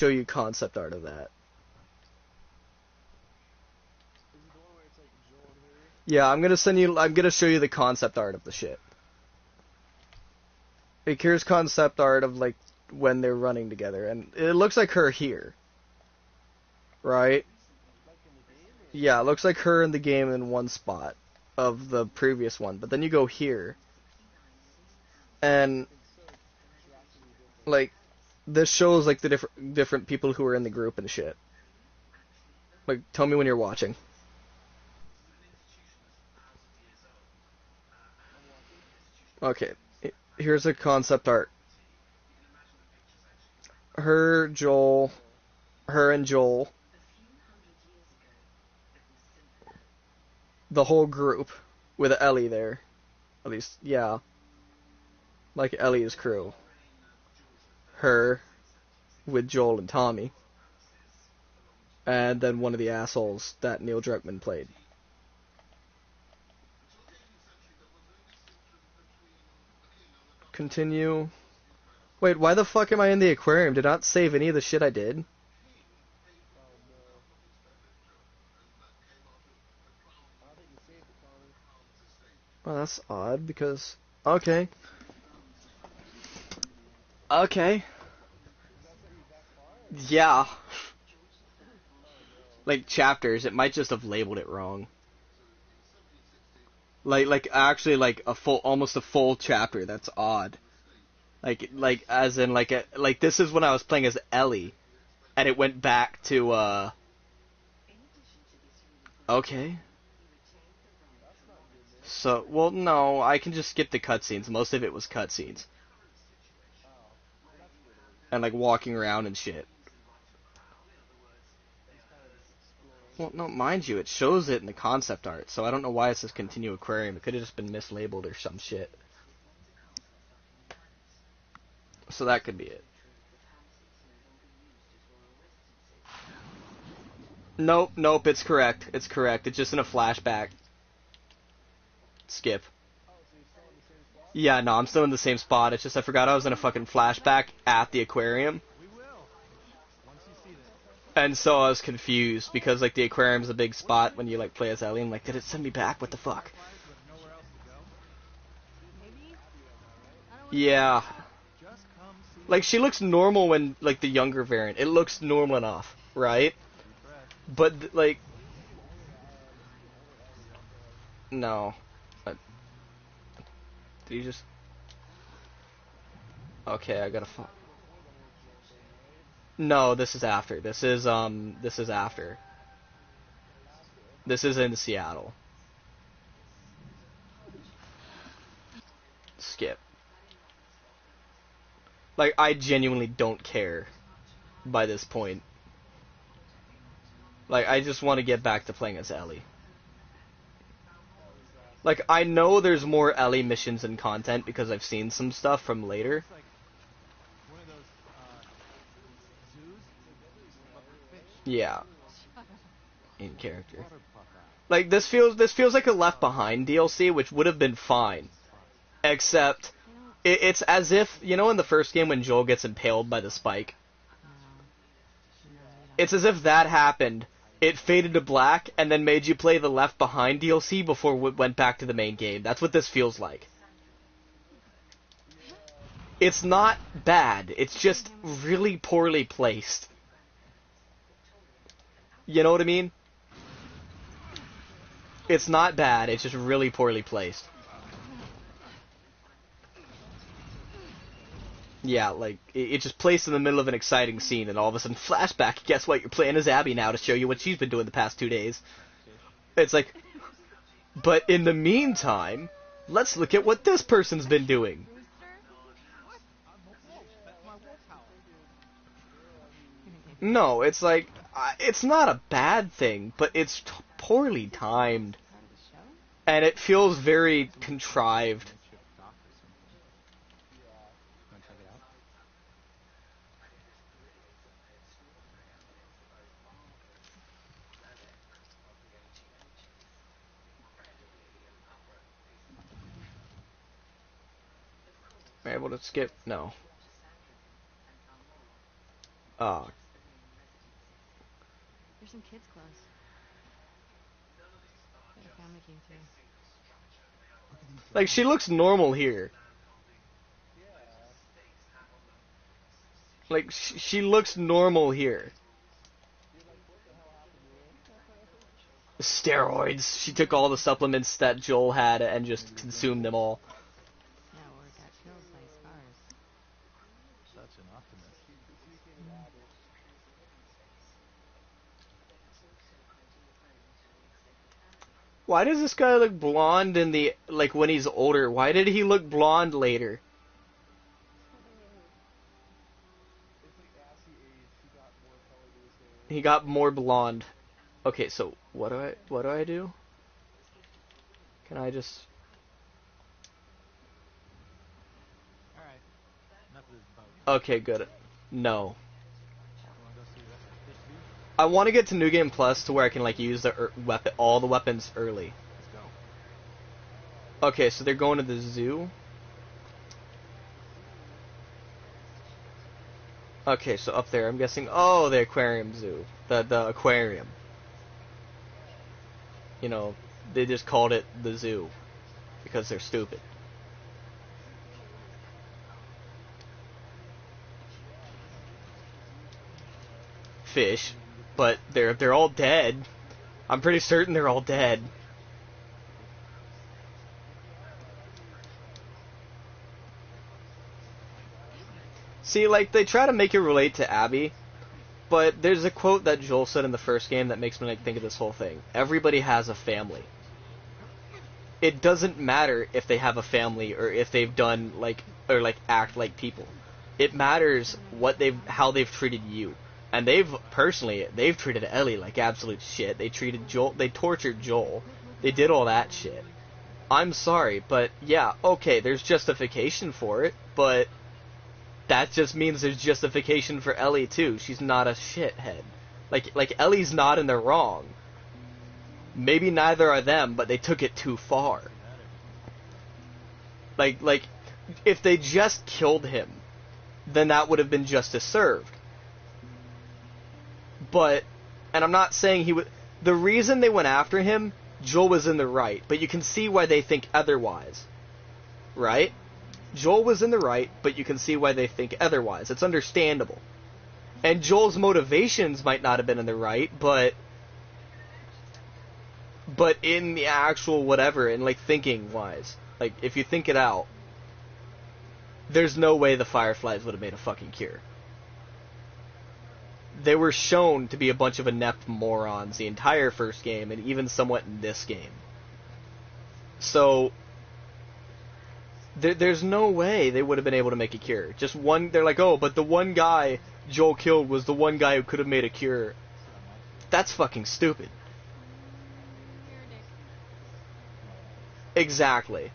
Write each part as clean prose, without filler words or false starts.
show you concept art of that. Is it the one where it's like Joel and Harry? Yeah, I'm gonna show you the concept art of the shit. Like, here's concept art of, like, when they're running together, and it looks like her here. Right? Like in the game? Or... Yeah, it looks like her in the game in one spot of the previous one, but then you go here, and, It's so drastically different. like, this shows, like, the different people who are in the group and shit. Like, tell me when you're watching. I'm watching. Okay, here's a concept art. Her, Joel, Oh. her and Joel, the whole group, with Ellie there. At least, yeah. Like Ellie's crew. Her, with Joel and Tommy. And then one of the assholes that Neil Druckmann played. Continue. Wait, why the fuck am I in the aquarium? Did not save any of the shit I did? Oh no. I don't think you saved it, Connor. Well, that's odd, because... Okay. Okay. Does that set you back far? Or... Yeah. Oh no. Like, chapters, it might just have labeled it wrong. Like actually, like, almost a full chapter, that's odd. Like, as in, like, this is when I was playing as Ellie, and it went back to, okay. That's not good, man. So, well, no, I can just skip the cutscenes. Most of it was cutscenes. Oh. That's good at least. And, like, walking around and shit. Just kind of just exploring. Well, no, mind you, it shows it in the concept art, so I don't know why it says continue aquarium. It could have just been mislabeled or some shit. So that could be it. Nope, nope, it's correct. It's correct. It's just in a flashback. Skip. Oh, so you're still in the same spot? Yeah, no, I'm still in the same spot. It's just I forgot I was in a fucking flashback at the aquarium. We will. Once you see this. And so I was confused because, like, the aquarium's a big spot when you, like, play as Ellie. I'm like, did it send me back? What the fuck? Fireflies with nowhere else to go. Maybe? I don't wanna Yeah. Just come see. Like, she looks normal when, like, the younger variant. It looks normal enough, right? Deep breath. But, like, no. Did you just... Okay, I gotta... No, this is after. This is after. This is in Seattle. Skip. Like, I genuinely don't care by this point. Like, I just want to get back to playing as Ellie. Like, I know there's more Ellie missions and content because I've seen some stuff from later. It's like one of those zoos, but for fish. Yeah. In character. Water puff out. Like, this feels like a Left Behind DLC, which would have been fine. Except, it's as if, you know in the first game when Joel gets impaled by the spike? It's as if that happened, it faded to black, and then made you play the Left Behind DLC before it went back to the main game. That's what this feels like. It's not bad, it's just really poorly placed. You know what I mean? It's not bad, it's just really poorly placed. Yeah, like, it's just placed in the middle of an exciting scene, and all of a sudden, flashback, guess what, you're playing as Abby now to show you what she's been doing the past 2 days. It's like, but in the meantime, let's look at what this person's been doing. I'm a wolf. That's my wolf howl. No, it's like, it's not a bad thing, but it's poorly timed. And it feels very contrived. Wanna check it out? Am I able to skip? No. Oh, There's some kids close. That a family came through. Like, she looks normal here. Like, she looks normal here. Steroids. She took all the supplements that Joel had and just consumed them all. Yeah, or got killed by scars. Such an optimist. Why does this guy look blonde in the, like, when he's older? Why did he look blonde later? It's like as he aged, he got more color to his hair. He got more blonde. Okay, so what do I do? Can I just... Alright. Enough of this boat. Okay, good. No. You wanna go see what fish do? I want to get to New Game Plus to where I can, like, use the weapon, all the weapons early. Let's go. Okay, so they're going to the zoo. Okay, so up there, I'm guessing. Oh, the aquarium zoo, the aquarium. You know, they just called it the zoo because they're stupid. Fish, but they're all dead. I'm pretty certain they're all dead. See, like, they try to make it relate to Abby, but there's a quote that Joel said in the first game that makes me, like, think of this whole thing. Everybody has a family. It doesn't matter if they have a family or if they've done, like, or, like, act like people. It matters how they've treated you. And they've treated Ellie like absolute shit. They tortured Joel. They did all that shit. I'm sorry, but yeah, okay, there's justification for it, but that just means there's justification for Ellie too. She's not a shithead. Like Ellie's not in the wrong. Maybe neither are them, but they took it too far. Like if they just killed him, then that would have been justice served. But, and I'm not saying he would, the reason they went after him, Joel was in the right, but you can see why they think otherwise. Right? Joel was in the right, but you can see why they think otherwise. It's understandable. And Joel's motivations might not have been in the right, but in the actual whatever, and like thinking wise, like if you think it out, there's no way the Fireflies would have made a fucking cure. They were shown to be a bunch of inept morons the entire first game, and even somewhat in this game. So, there's no way they would have been able to make a cure. Just one, they're like, oh, but the one guy Joel killed was the one guy who could have made a cure. That's fucking stupid. You're a dick. Exactly.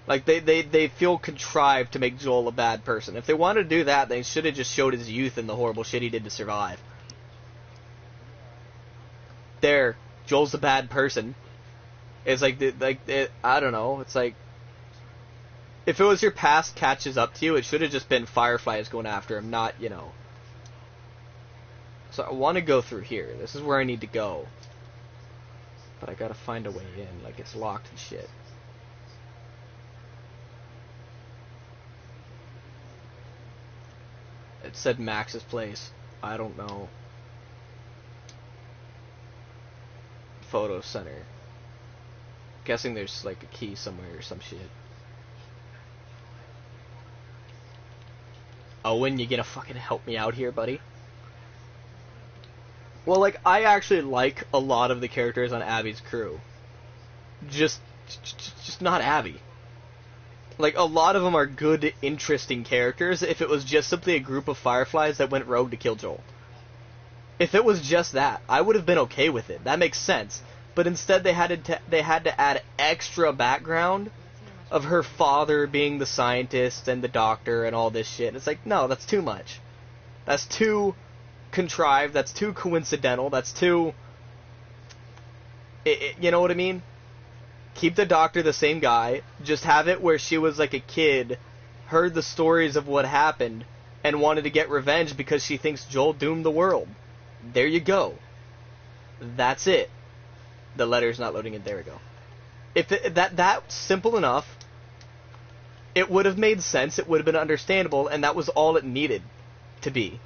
Like, they feel contrived to make Joel a bad person. If they wanted to do that, they should have just showed his youth and the horrible shit he did to survive. There, Joel's a bad person. It's like, I don't know, it's like, if it was your past catches up to you, it should have just been Fireflies going after him, not, you know. So I want to go through here. This is where I need to go. But I gotta find a way in, like it's locked and shit. It said Max's place. I don't know. Photo center. Guessing there's like a key somewhere or some shit. Owen, you gonna fucking help me out here, buddy? Well, like, I actually like a lot of the characters on Abby's crew. Just not Abby. Like, a lot of them are good, interesting characters if it was just simply a group of Fireflies that went rogue to kill Joel. If it was just that, I would have been okay with it. That makes sense. But instead they had to add extra background of her father being the scientist and the doctor and all this shit. It's like, no, that's too much. That's too contrived, that's too coincidental, that's too... you know what I mean? Keep the doctor the same guy, just have it where she was like a kid, heard the stories of what happened, and wanted to get revenge because she thinks Joel doomed the world. There you go. That's it. The letter's not loading in. There we go. If that simple enough, it would have made sense. It would have been understandable, and that was all it needed to be.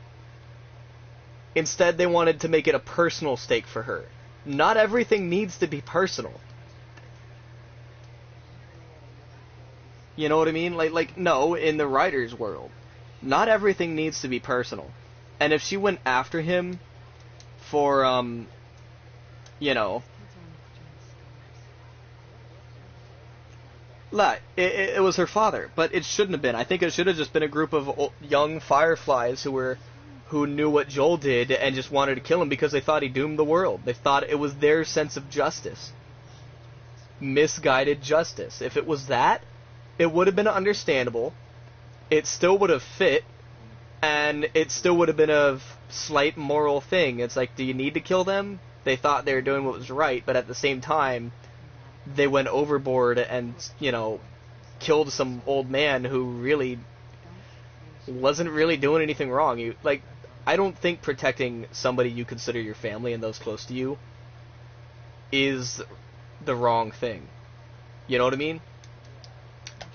Instead, they wanted to make it a personal stake for her. Not everything needs to be personal. You know what I mean? Like no, in the writer's world, not everything needs to be personal. And if she went after him for, you know, it was her father, but it shouldn't have been. I think it should have just been a group of young fireflies who knew what Joel did and just wanted to kill him because they thought he doomed the world. They thought it was their sense of justice. Misguided justice. If it was that, it would have been understandable. It still would have fit, and it still would have been a slight moral thing. It's like, do you need to kill them? They thought they were doing what was right, but at the same time, they went overboard and, you know, killed some old man who really wasn't really doing anything wrong. I don't think protecting somebody you consider your family and those close to you is the wrong thing. You know what I mean?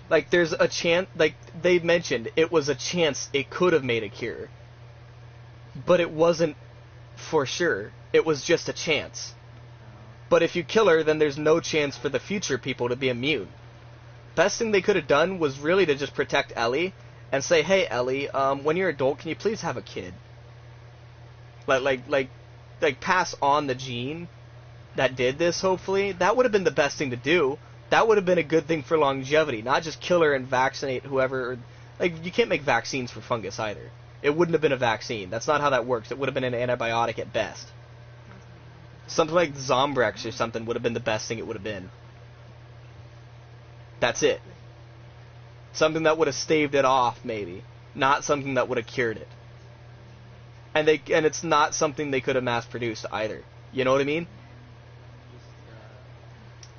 Like, there's a chance, like, they mentioned, it was a chance it could have made a cure. But it wasn't for sure. It was just a chance. But if you kill her, then there's no chance for the future people to be immune. Best thing they could have done was really to just protect Ellie and say, hey, Ellie, when you're an adult, can you please have a kid? Like, pass on the gene that did this, hopefully. That would have been the best thing to do. That would have been a good thing for longevity, not just kill her and vaccinate whoever. Like, you can't make vaccines for fungus either. It wouldn't have been a vaccine. That's not how that works. It would have been an antibiotic at best. Something like Zombrex or something would have been the best thing it would have been. That's it. Something that would have staved it off, maybe. Not something that would have cured it. And it's not something they could have mass-produced either. You know what I mean?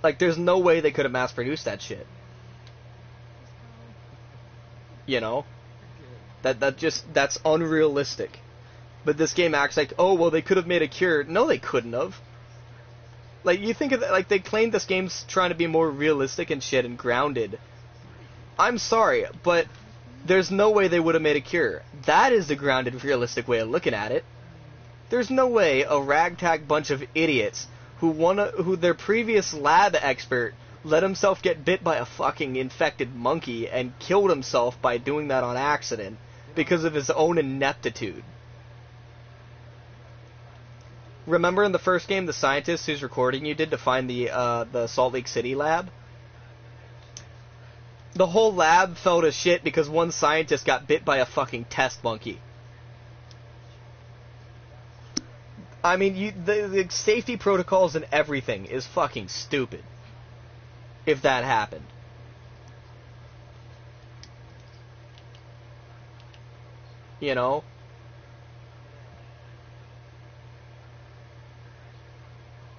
Like, there's no way they could have mass-produced that shit. You know? That's unrealistic. But this game acts like, oh, well, they could have made a cure. No, they couldn't have. Like, you think of it, like, they claimed this game's trying to be more realistic and shit and grounded. I'm sorry, but there's no way they would have made a cure. That is the grounded, realistic way of looking at it. There's no way a ragtag bunch of idiots who their previous lab expert let himself get bit by a fucking infected monkey and killed himself by doing that on accident because of his own ineptitude. Remember in the first game, the scientist whose recording you did to find the Salt Lake City lab? The whole lab fell to shit because one scientist got bit by a fucking test monkey. I mean, the safety protocols and everything is fucking stupid. If that happened. You know?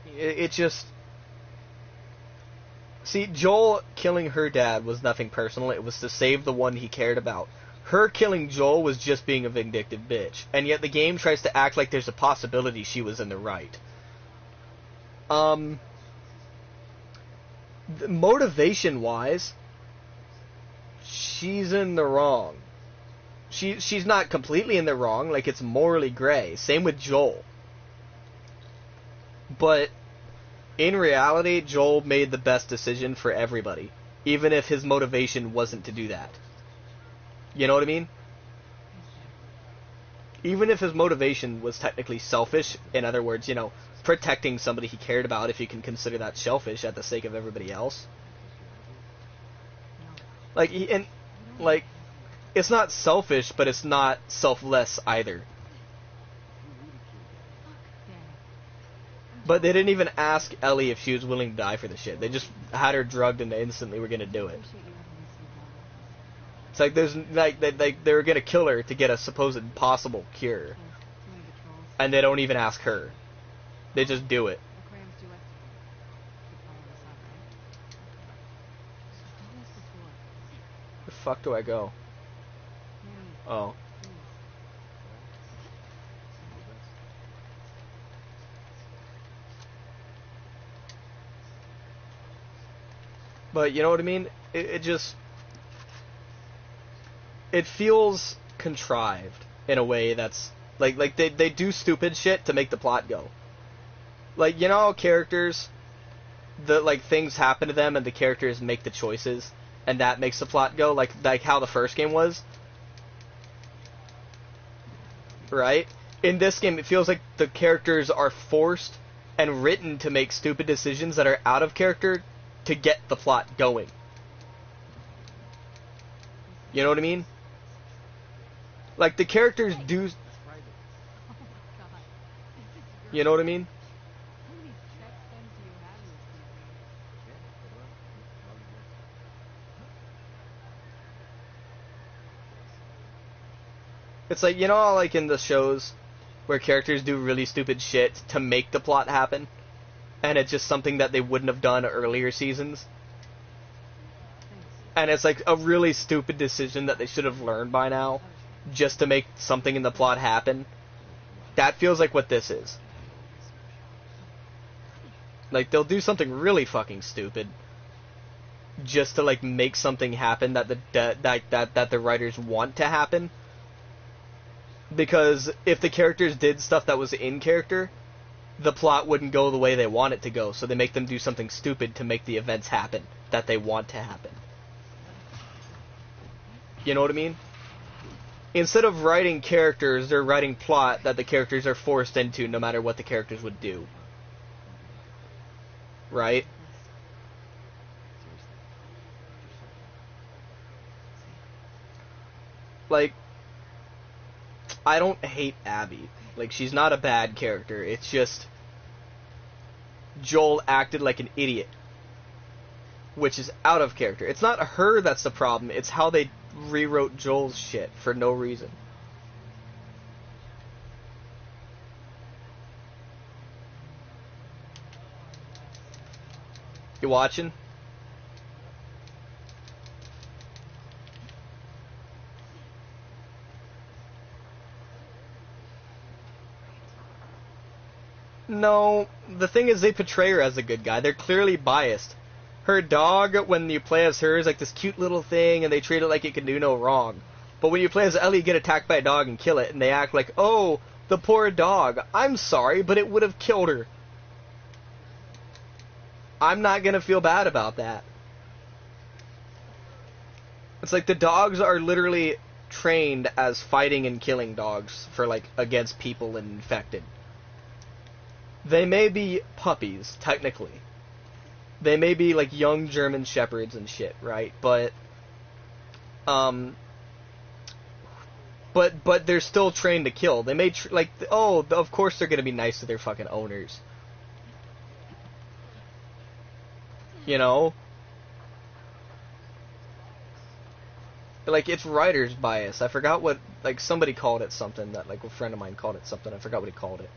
It just... See, Joel killing her dad was nothing personal. It was to save the one he cared about. Her killing Joel was just being a vindictive bitch. And yet the game tries to act like there's a possibility she was in the right. Motivation-wise, she's in the wrong. She's not completely in the wrong. Like, it's morally gray. Same with Joel. But in reality, Joel made the best decision for everybody. Even if his motivation wasn't to do that. You know what I mean? Even if his motivation was technically selfish, in other words, you know, protecting somebody he cared about, if you can consider that selfish at the sake of everybody else. Like, it's not selfish, but it's not selfless either. But they didn't even ask Ellie if she was willing to die for the shit. They just had her drugged and they instantly were gonna do it. It's like they were gonna kill her to get a supposed possible cure, and they don't even ask her. They just do it. Where the fuck do I go? Oh. But you know what I mean? It just... It feels contrived in a way that's... Like they do stupid shit to make the plot go. Like, you know how characters... like, things happen to them and the characters make the choices, and that makes the plot go? Like how the first game was? Right? In this game, it feels like the characters are forced and written to make stupid decisions that are out of character to get the plot going. You know what I mean? Like, the characters do... Oh my god. This is You know what I mean? How many check stems do you have in this game? It's like, you know how, like, in the shows where characters do really stupid shit to make the plot happen? And it's just something that they wouldn't have done earlier seasons? And it's like a really stupid decision that they should have learned by now, just to make something in the plot happen. That feels like what this is. Like, they'll do something really fucking stupid just to, like, make something happen that the writers want to happen. Because if the characters did stuff that was in character, the plot wouldn't go the way they want it to go, so they make them do something stupid to make the events happen that they want to happen. You know what I mean? Instead of writing characters, they're writing plot that the characters are forced into no matter what the characters would do. Right? Like, I don't hate Abby. Like, she's not a bad character. It's just Joel acted like an idiot, which is out of character. It's not her that's the problem. It's how they rewrote Joel's shit for no reason. You watching? No, the thing is they portray her as a good guy. They're clearly biased. Her dog, when you play as her, is like this cute little thing, and they treat it like it can do no wrong. But when you play as Ellie, you get attacked by a dog and kill it, and they act like, oh, the poor dog. I'm sorry, but it would have killed her. I'm not gonna feel bad about that. It's like the dogs are literally trained as fighting and killing dogs for, like, against people and infected. They may be puppies, technically. They may be, like, young German shepherds and shit, right? But they're still trained to kill. They may, oh, of course they're gonna be nice to their fucking owners. You know? Like, it's writer's bias. I forgot what, like, somebody called it something that, like, a friend of mine called it something. I forgot what he called it.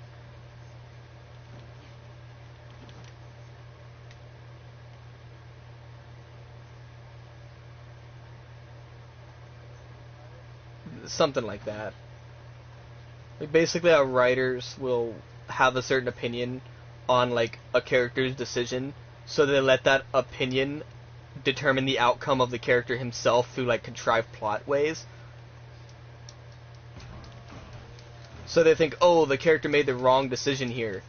Something like that. Like, basically how writers will have a certain opinion on, like, a character's decision, so they let that opinion determine the outcome of the character himself through, like, contrived plot ways. So they think, oh, the character made the wrong decision here.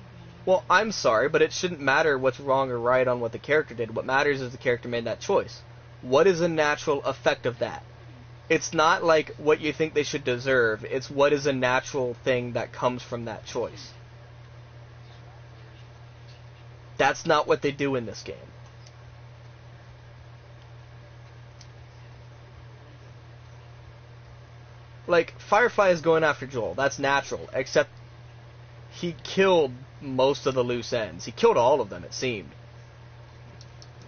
Well, I'm sorry, but it shouldn't matter what's wrong or right on what the character did. What matters is the character made that choice. What is the natural effect of that? It's not like what you think they should deserve. It's what is a natural thing that comes from that choice. That's not what they do in this game. Like, Firefly is going after Joel. That's natural. Except he killed most of the loose ends. He killed all of them, it seemed.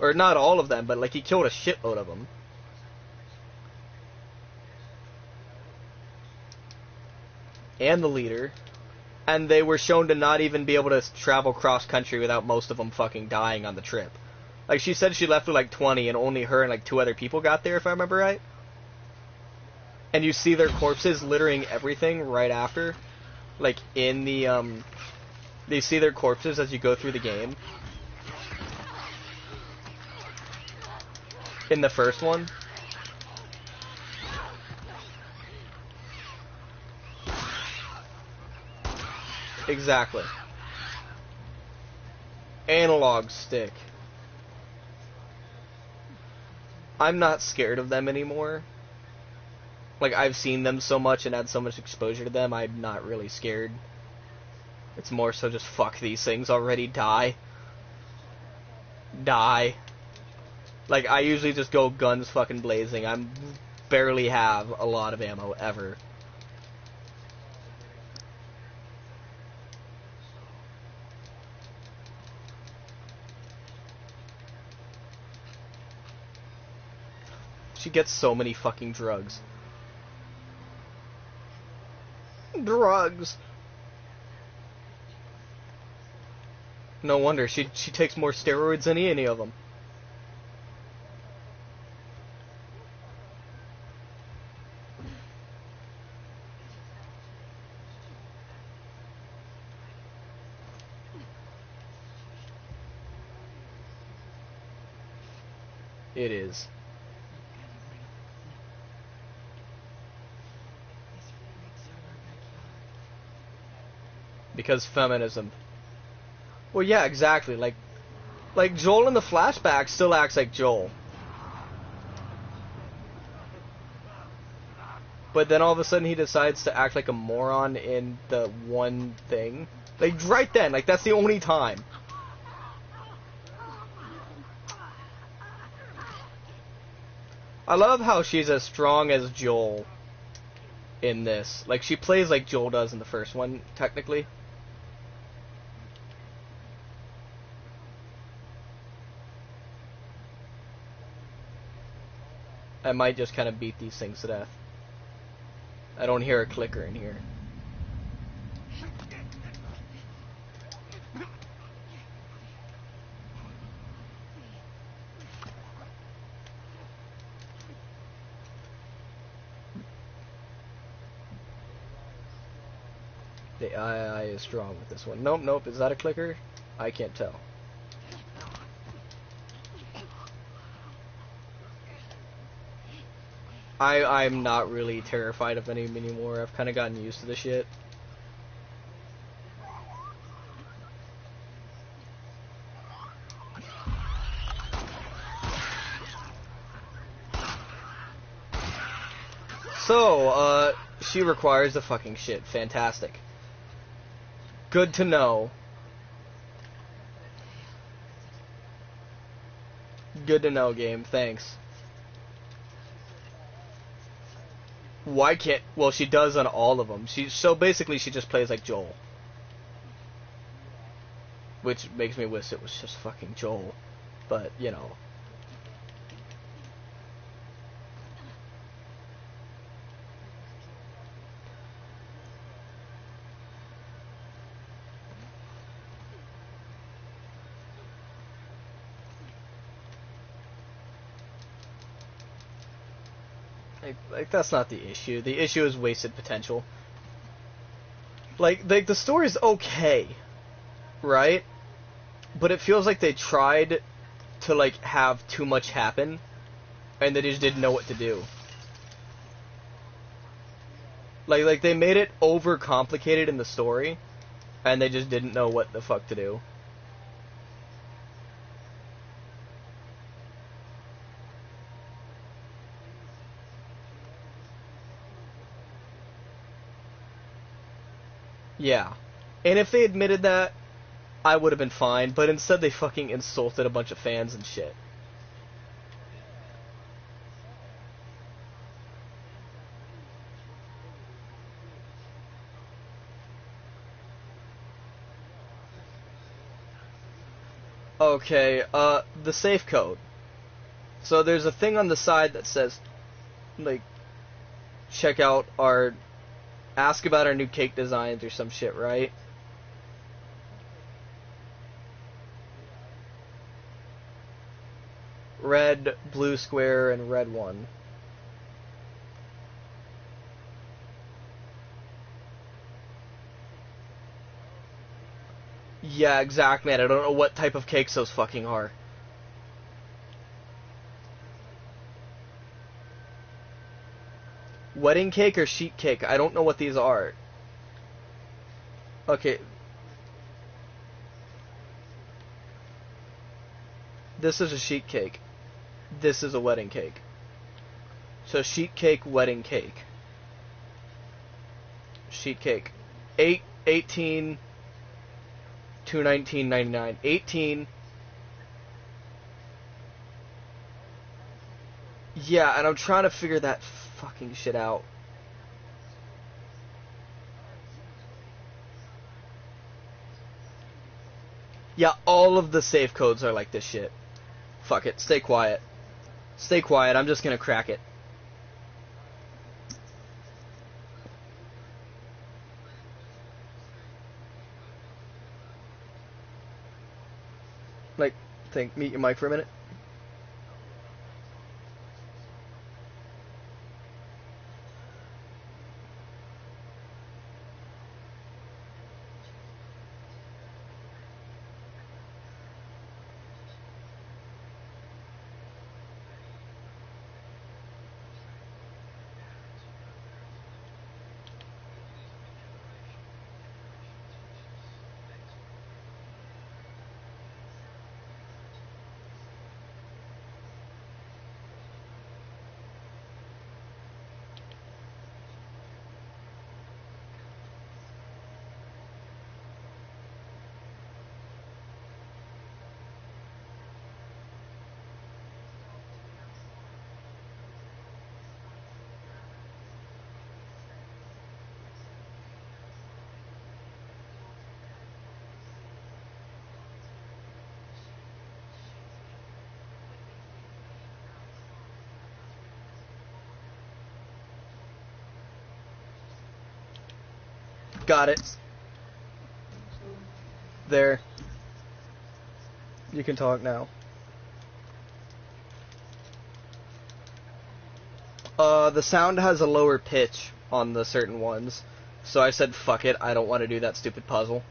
Or not all of them, but, like, he killed a shitload of them. And the leader, and they were shown to not even be able to travel cross-country without most of them fucking dying on the trip. Like, she said she left with, like, 20, and only her and, like, 2 other people got there, if I remember right. And you see their corpses littering everything right after. Like, in the, they see their corpses as you go through the game. In the first one? Exactly. Analog stick. I'm not scared of them anymore. Like, I've seen them so much and had so much exposure to them, I'm not really scared. It's more so just fuck these things already, die. Die. Like, I usually just go guns fucking blazing. I'm barely have a lot of ammo, ever. She gets so many fucking drugs. Drugs. No wonder, she takes more steroids than any of them. It is. Because feminism. Well, yeah, exactly. Like Joel in the flashback still acts like Joel. But then all of a sudden he decides to act like a moron in the one thing. Like, right then, like, that's the only time. I love how she's as strong as Joel in this. Like, she plays like Joel does in the first one, technically. I might just kind of beat these things to death. I don't hear a clicker in here. The II is strong with this one. Nope, nope. Is that a clicker? I can't tell. I'm not really terrified of any anymore. I've kind of gotten used to the shit. So, she requires the fucking shit. Fantastic. Good to know. Good to know, game. Thanks. Why can't... Well, she does on all of them. So basically, she just plays like Joel. Which makes me wish it was just fucking Joel. But, you know. Like, that's not the issue. The issue is wasted potential. Like the story's okay, right? But it feels like they tried to, like, have too much happen, and they just didn't know what to do. Like they made it overcomplicated in the story, and they just didn't know what the fuck to do. Yeah. And if they admitted that, I would have been fine, but instead they fucking insulted a bunch of fans and shit. Okay, the safe code. So there's a thing on the side that says, like, check out our... Ask about our new cake designs or some shit, right? Red, blue square, and red one. Yeah, exactly, man. I don't know what type of cakes those fucking are. Wedding cake or sheet cake? I don't know what these are. Okay. This is a sheet cake. This is a wedding cake. So sheet cake, wedding cake. Sheet cake. 18, 219.99. 18. Yeah, and I'm trying to figure that fucking shit out. Yeah, all of the safe codes are like this shit. Fuck it, stay quiet. Stay quiet, I'm just gonna crack it. Like, mute your mic for a minute. Got it. There. You can talk now. The sound has a lower pitch on the certain ones. So I said, fuck it, I don't want to do that stupid puzzle.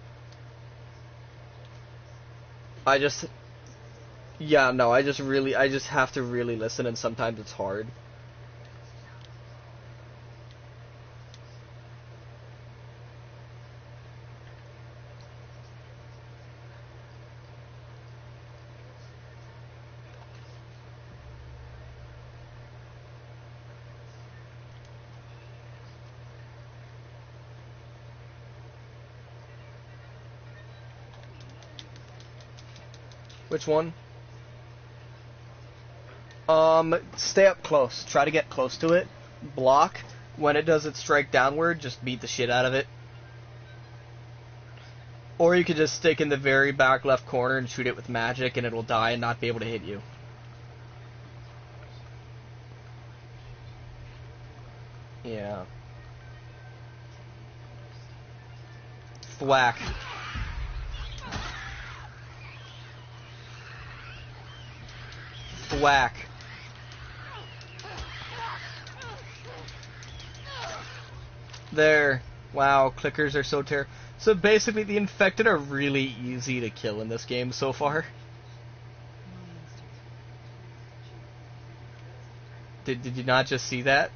Yeah, no, I just have to really listen, and sometimes it's hard. Which one? Stay up close. Try to get close to it. Block. When it does its strike downward, just beat the shit out of it. Or you could just stick in the very back left corner and shoot it with magic, and it'll die and not be able to hit you. Yeah. Thwack. Thwack. There. Wow, clickers are so terrible. So basically, the infected are really easy to kill in this game so far. Did you not just see that?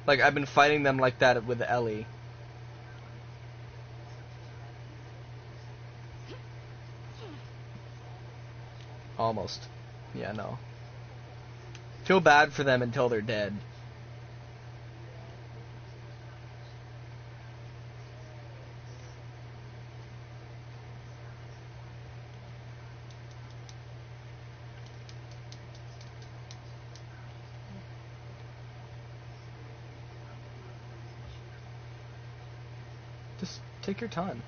Like, I've been fighting them like that with Ellie. Almost. Yeah, no. Feel bad for them until they're dead. Just take your time.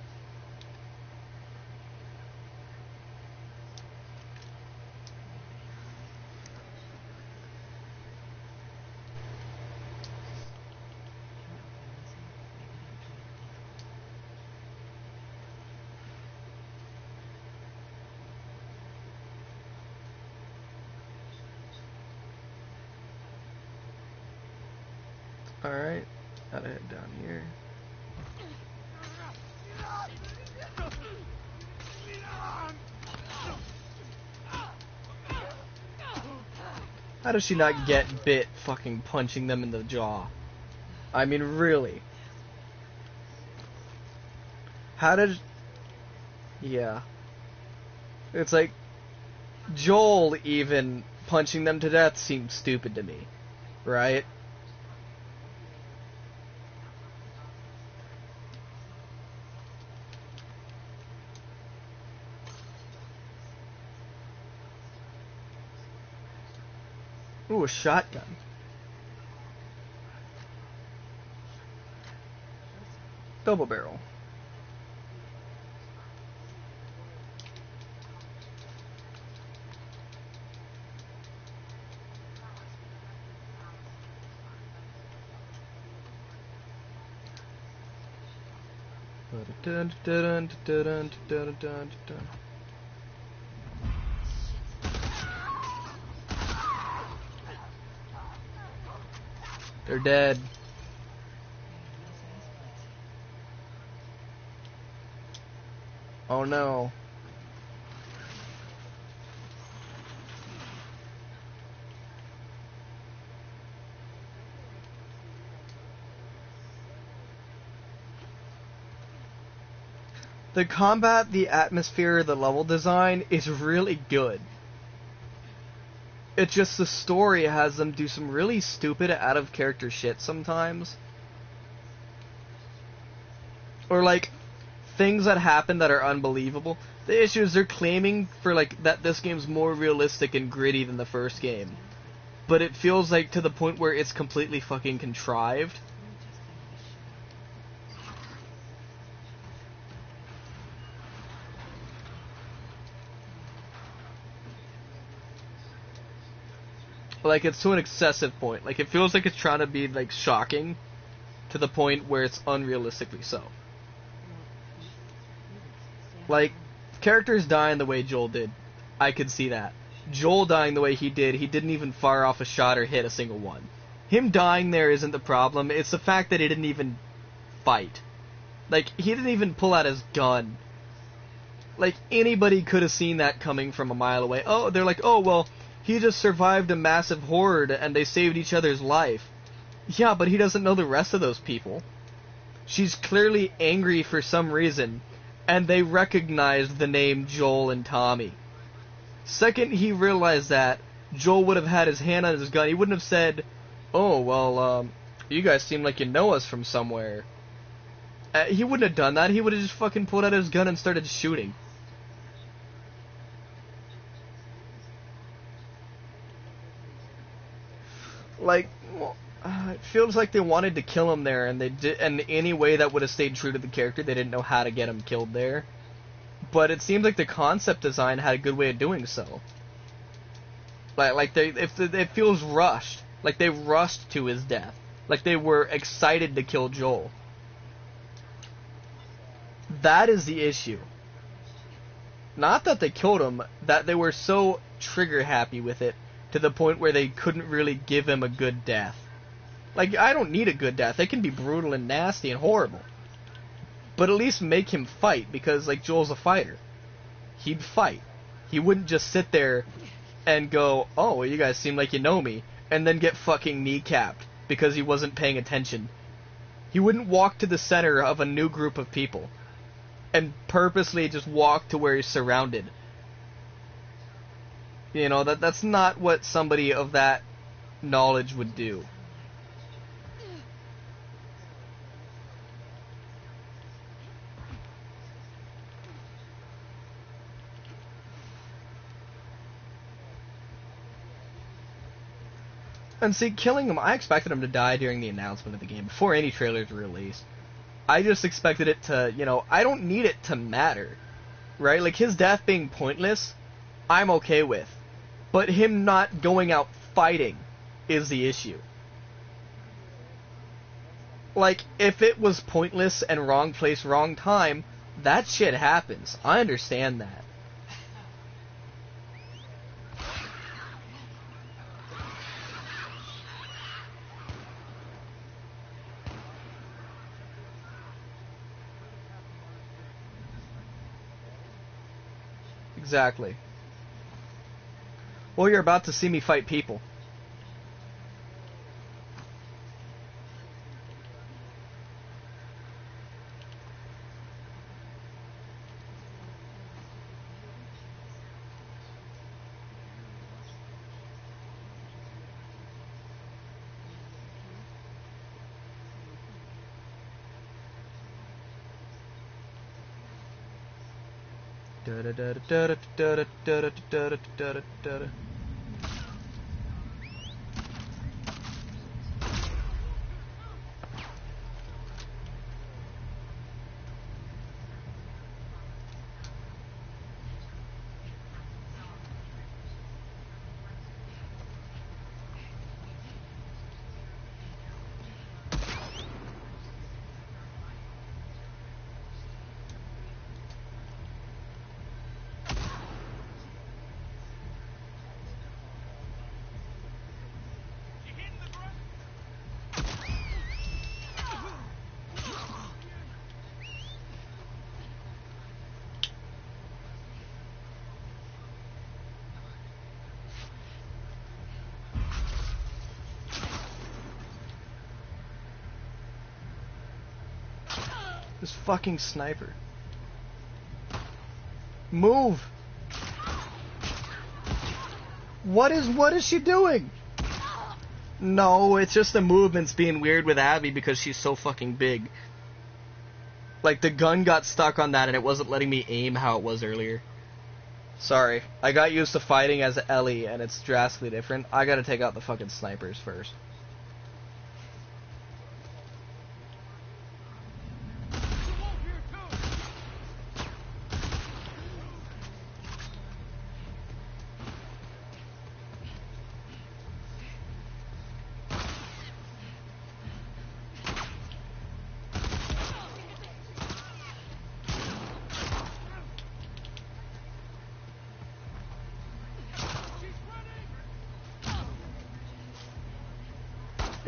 Alright, gotta head down here. How does she not get bit fucking punching them in the jaw? I mean, really. How did... Yeah. It's like, Joel even punching them to death seems stupid to me, right? Ooh, a shotgun. Double barrel. Dun, dun, dun, dun, dun, dun, dun. They're dead. Oh no. The combat, the atmosphere, the level design is really good. It's just the story has them do some really stupid, out-of-character shit sometimes. Or, like, things that happen that are unbelievable. The issue is they're claiming for, like, that this game's more realistic and gritty than the first game. But it feels like to the point where it's completely fucking contrived. Like, it's to an excessive point. Like, it feels like it's trying to be, like, shocking to the point where it's unrealistically so. Like, characters dying the way Joel did. I could see that. Joel dying the way he didn't even fire off a shot or hit a single one. Him dying there isn't the problem, it's the fact that he didn't even fight. Like, he didn't even pull out his gun. Like, anybody could have seen that coming from a mile away. Oh, they're like, oh, well, he just survived a massive horde and they saved each other's life. Yeah, but he doesn't know the rest of those people. She's clearly angry for some reason, and they recognized the name Joel and Tommy. Second he realized that, Joel would have had his hand on his gun. He wouldn't have said, oh, well, you guys seem like you know us from somewhere. He wouldn't have done that. He would have just fucking pulled out his gun and started shooting. Like, well, it feels like they wanted to kill him there, and they did, and any way that would have stayed true to the character, they didn't know how to get him killed there. But it seems like the concept design had a good way of doing so. It feels rushed. Like they rushed to his death. Like they were excited to kill Joel. That is the issue. Not that they killed him, that they were so trigger happy with it to the point where they couldn't really give him a good death. Like, I don't need a good death. It can be brutal and nasty and horrible. But at least make him fight, because, like, Joel's a fighter. He'd fight. He wouldn't just sit there and go, oh, well, you guys seem like you know me, and then get fucking kneecapped because he wasn't paying attention. He wouldn't walk to the center of a new group of people and purposely just walk to where he's surrounded. You know, that's not what somebody of that knowledge would do. And see, killing him, I expected him to die during the announcement of the game, before any trailers were released. I just expected it to, you know, I don't need it to matter, right? Like, his death being pointless, I'm okay with. But him not going out fighting is the issue. Like, if it was pointless and wrong place, wrong time, that shit happens. I understand that. Exactly. Well, you're about to see me fight people. This fucking sniper. Move! What is she doing? No, it's just the movement's being weird with Abby because she's so fucking big. Like, the gun got stuck on that and it wasn't letting me aim how it was earlier. Sorry. I got used to fighting as Ellie and it's drastically different. I gotta take out the fucking snipers first.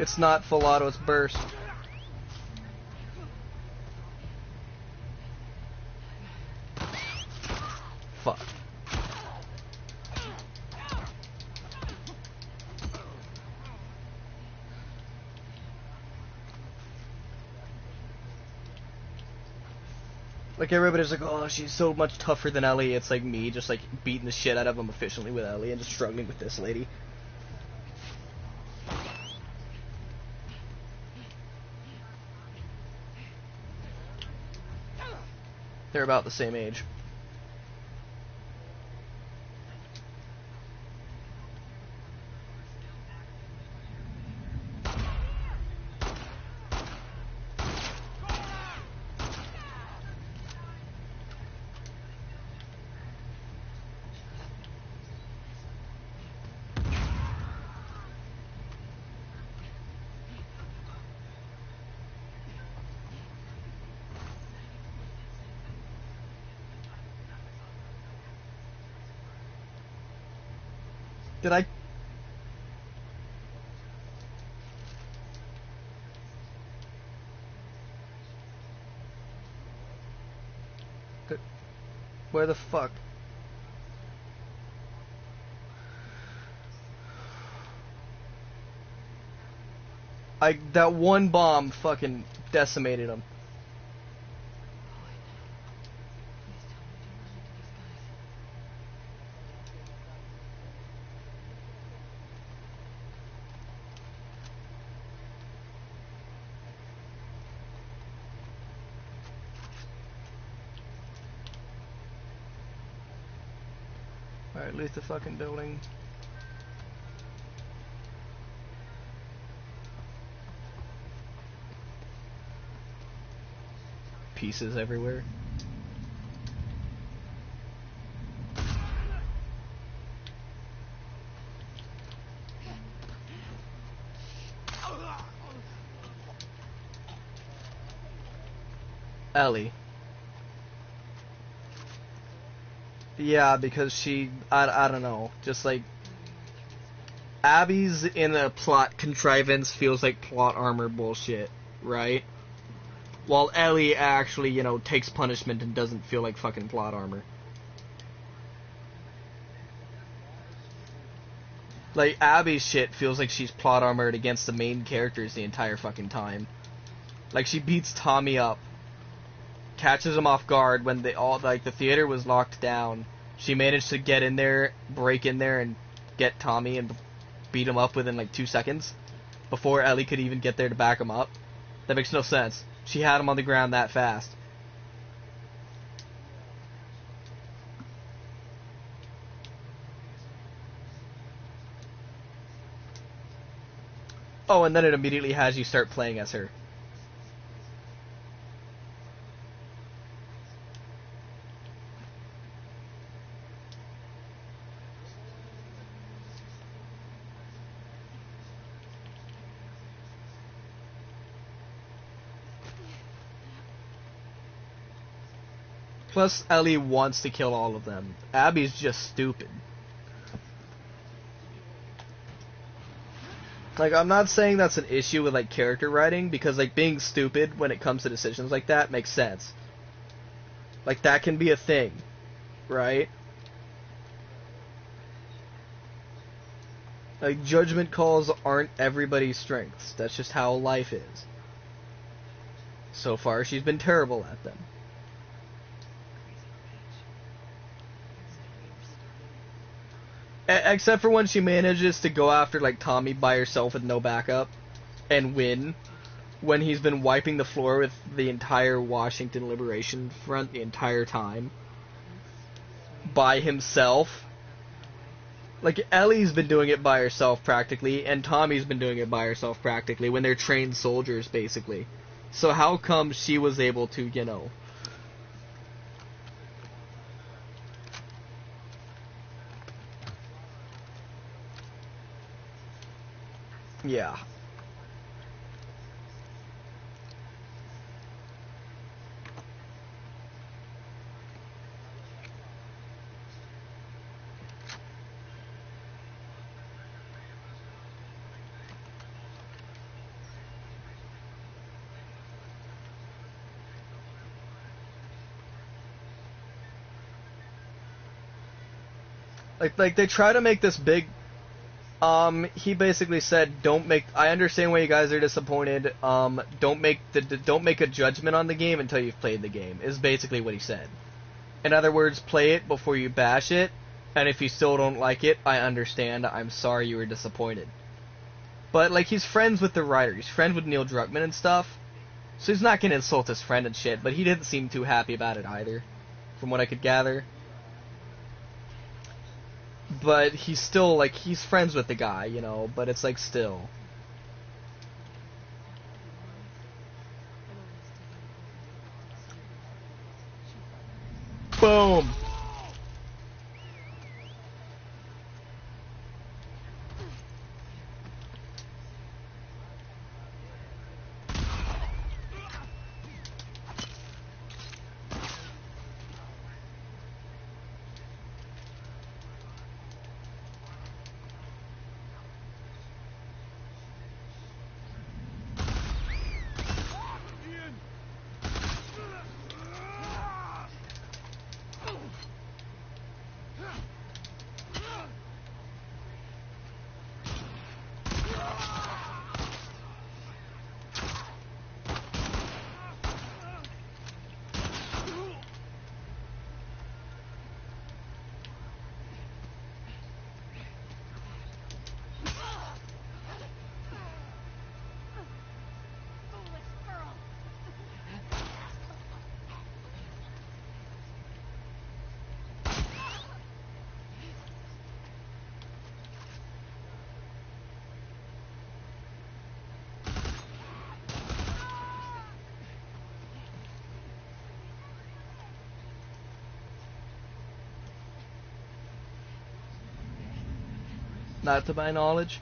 It's not full auto, it's burst. Fuck. Like, everybody's like, oh, she's so much tougher than Ellie. It's like me just like beating the shit out of them efficiently with Ellie and just struggling with this lady. They're about the same age. Did I? Where the fuck? That one bomb fucking decimated him. Alright, loot the fucking building. Pieces everywhere. Ellie. Yeah, because I don't know, just like, Abby's in a plot contrivance feels like plot armor bullshit, right? While Ellie actually, you know, takes punishment and doesn't feel like fucking plot armor. Like, Abby's shit feels like she's plot armored against the main characters the entire fucking time. Like, she beats Tommy up, catches him off guard when the theater was locked down. She managed to get in there, break in there, and get Tommy and beat him up within like 2 seconds before Ellie could even get there to back him up. That makes no sense. She had him on the ground that fast. Oh, and then it immediately has you start playing as her. Plus, Ellie wants to kill all of them. Abby's just stupid. Like, I'm not saying that's an issue with, like, character writing, because, like, being stupid when it comes to decisions like that makes sense. Like, that can be a thing, right? Like, judgment calls aren't everybody's strengths. That's just how life is. So far, she's been terrible at them. Except for when she manages to go after, like, Tommy by herself with no backup and win, when he's been wiping the floor with the entire Washington Liberation Front the entire time by himself. Like, Ellie's been doing it by herself practically, and Tommy's been doing it by herself practically when they're trained soldiers, basically. So how come she was able to, you know... Yeah. Like they try to make this big. He basically said, "Don't make. I understand why you guys are disappointed. Don't make a judgment on the game until you've played the game." Is basically what he said. In other words, play it before you bash it, and if you still don't like it, I understand. I'm sorry you were disappointed. But like, he's friends with the writer. He's friends with Neil Druckmann and stuff, so he's not gonna insult his friend and shit. But he didn't seem too happy about it either, from what I could gather. But he's still, like, he's friends with the guy, you know, but it's like, still. Boom! Not to my knowledge.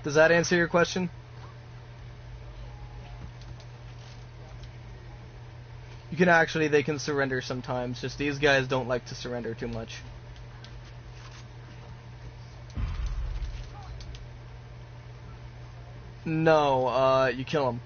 Does that answer your question? You can actually, they can surrender sometimes, just these guys don't like to surrender too much. No, you kill him.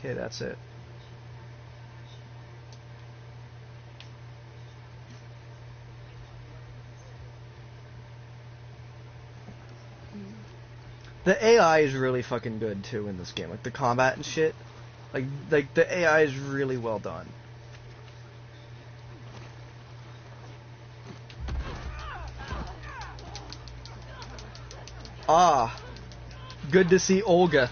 Okay, that's it. The AI is really fucking good too in this game. Like the combat and shit. Like the AI is really well done. Ah, good to see Olga.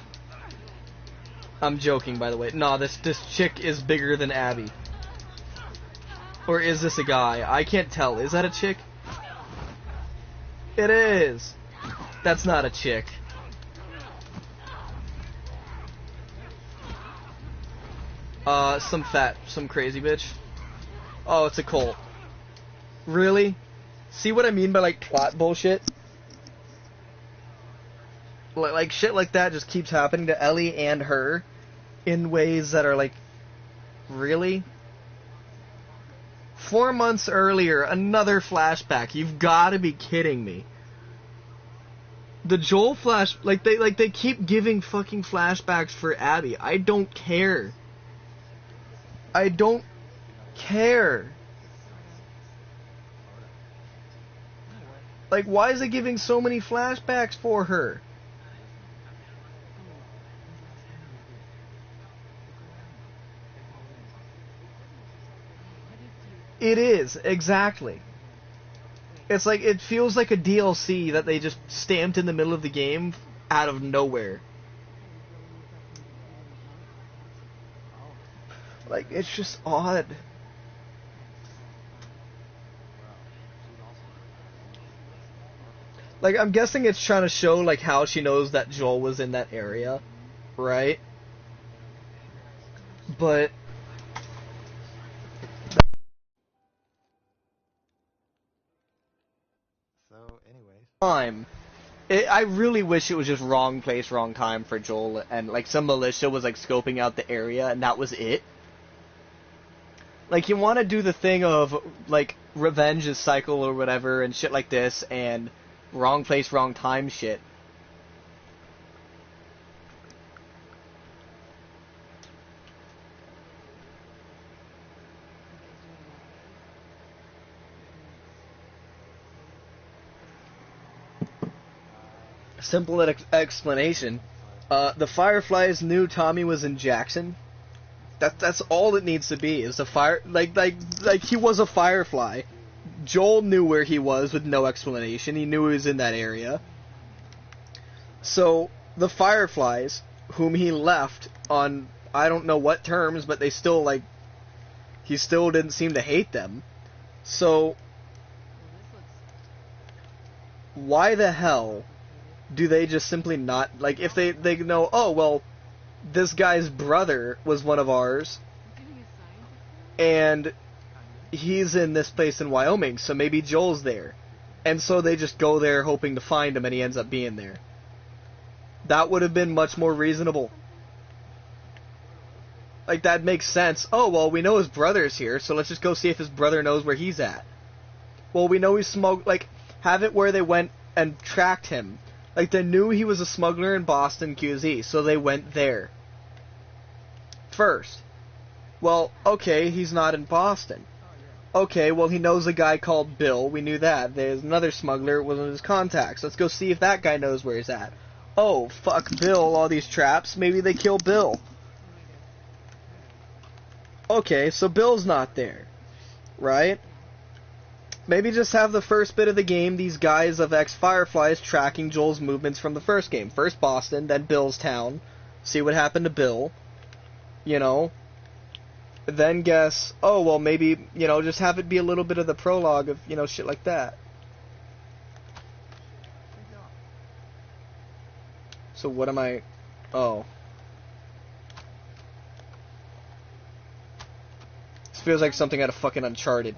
I'm joking, by the way. Nah, this chick is bigger than Abby. Or is this a guy? I can't tell. Is that a chick? It is. That's not a chick. Some crazy bitch. Oh, it's a Colt. Really? See what I mean by like plot bullshit? Like shit like that just keeps happening to Ellie and her in ways that are like, really? 4 months earlier, another flashback. You've got to be kidding me. The Joel they keep giving fucking flashbacks for Abby. I don't care. I don't care. Like, why is it giving so many flashbacks for her? It is, exactly. It's like, it feels like a DLC that they just stamped in the middle of the game out of nowhere. Like, it's just odd. Like, I'm guessing it's trying to show, like, how she knows that Joel was in that area, right? But... So, anyways. time. I really wish it was just wrong place, wrong time for Joel, and like some militia was like scoping out the area, and that was it. Like, you want to do the thing of like revenge is cycle or whatever, and shit like this, and wrong place, wrong time shit. Simple explanation. The Fireflies knew Tommy was in Jackson. That's all it needs to be. Is the fire like he was a Firefly. Joel knew where he was with no explanation. He knew he was in that area. So the Fireflies, whom he left on I don't know what terms, but they still like he still didn't seem to hate them. So why the hell do they just simply not, like, if they know, oh, well, this guy's brother was one of ours, and he's in this place in Wyoming, so maybe Joel's there. And so they just go there hoping to find him, and he ends up being there. That would have been much more reasonable. Like, that makes sense. Oh, well, we know his brother's here, so let's just go see if his brother knows where he's at. Well, we know he's like, have it where they went and tracked him. Like, they knew he was a smuggler in Boston, QZ, so they went there first. Well, okay, he's not in Boston. Okay, well, he knows a guy called Bill. We knew that. There's another smuggler, one of his contacts. Let's go see if that guy knows where he's at. Oh, fuck Bill, all these traps. Maybe they kill Bill. Okay, so Bill's not there, right? Maybe just have the first bit of the game, these guys of ex-Fireflies tracking Joel's movements from the first game. First Boston, then Bill's town. See what happened to Bill. You know. Then guess, oh, well, maybe, you know, just have it be a little bit of the prologue of, you know, shit like that. So what am I... Oh. This feels like something out of fucking Uncharted.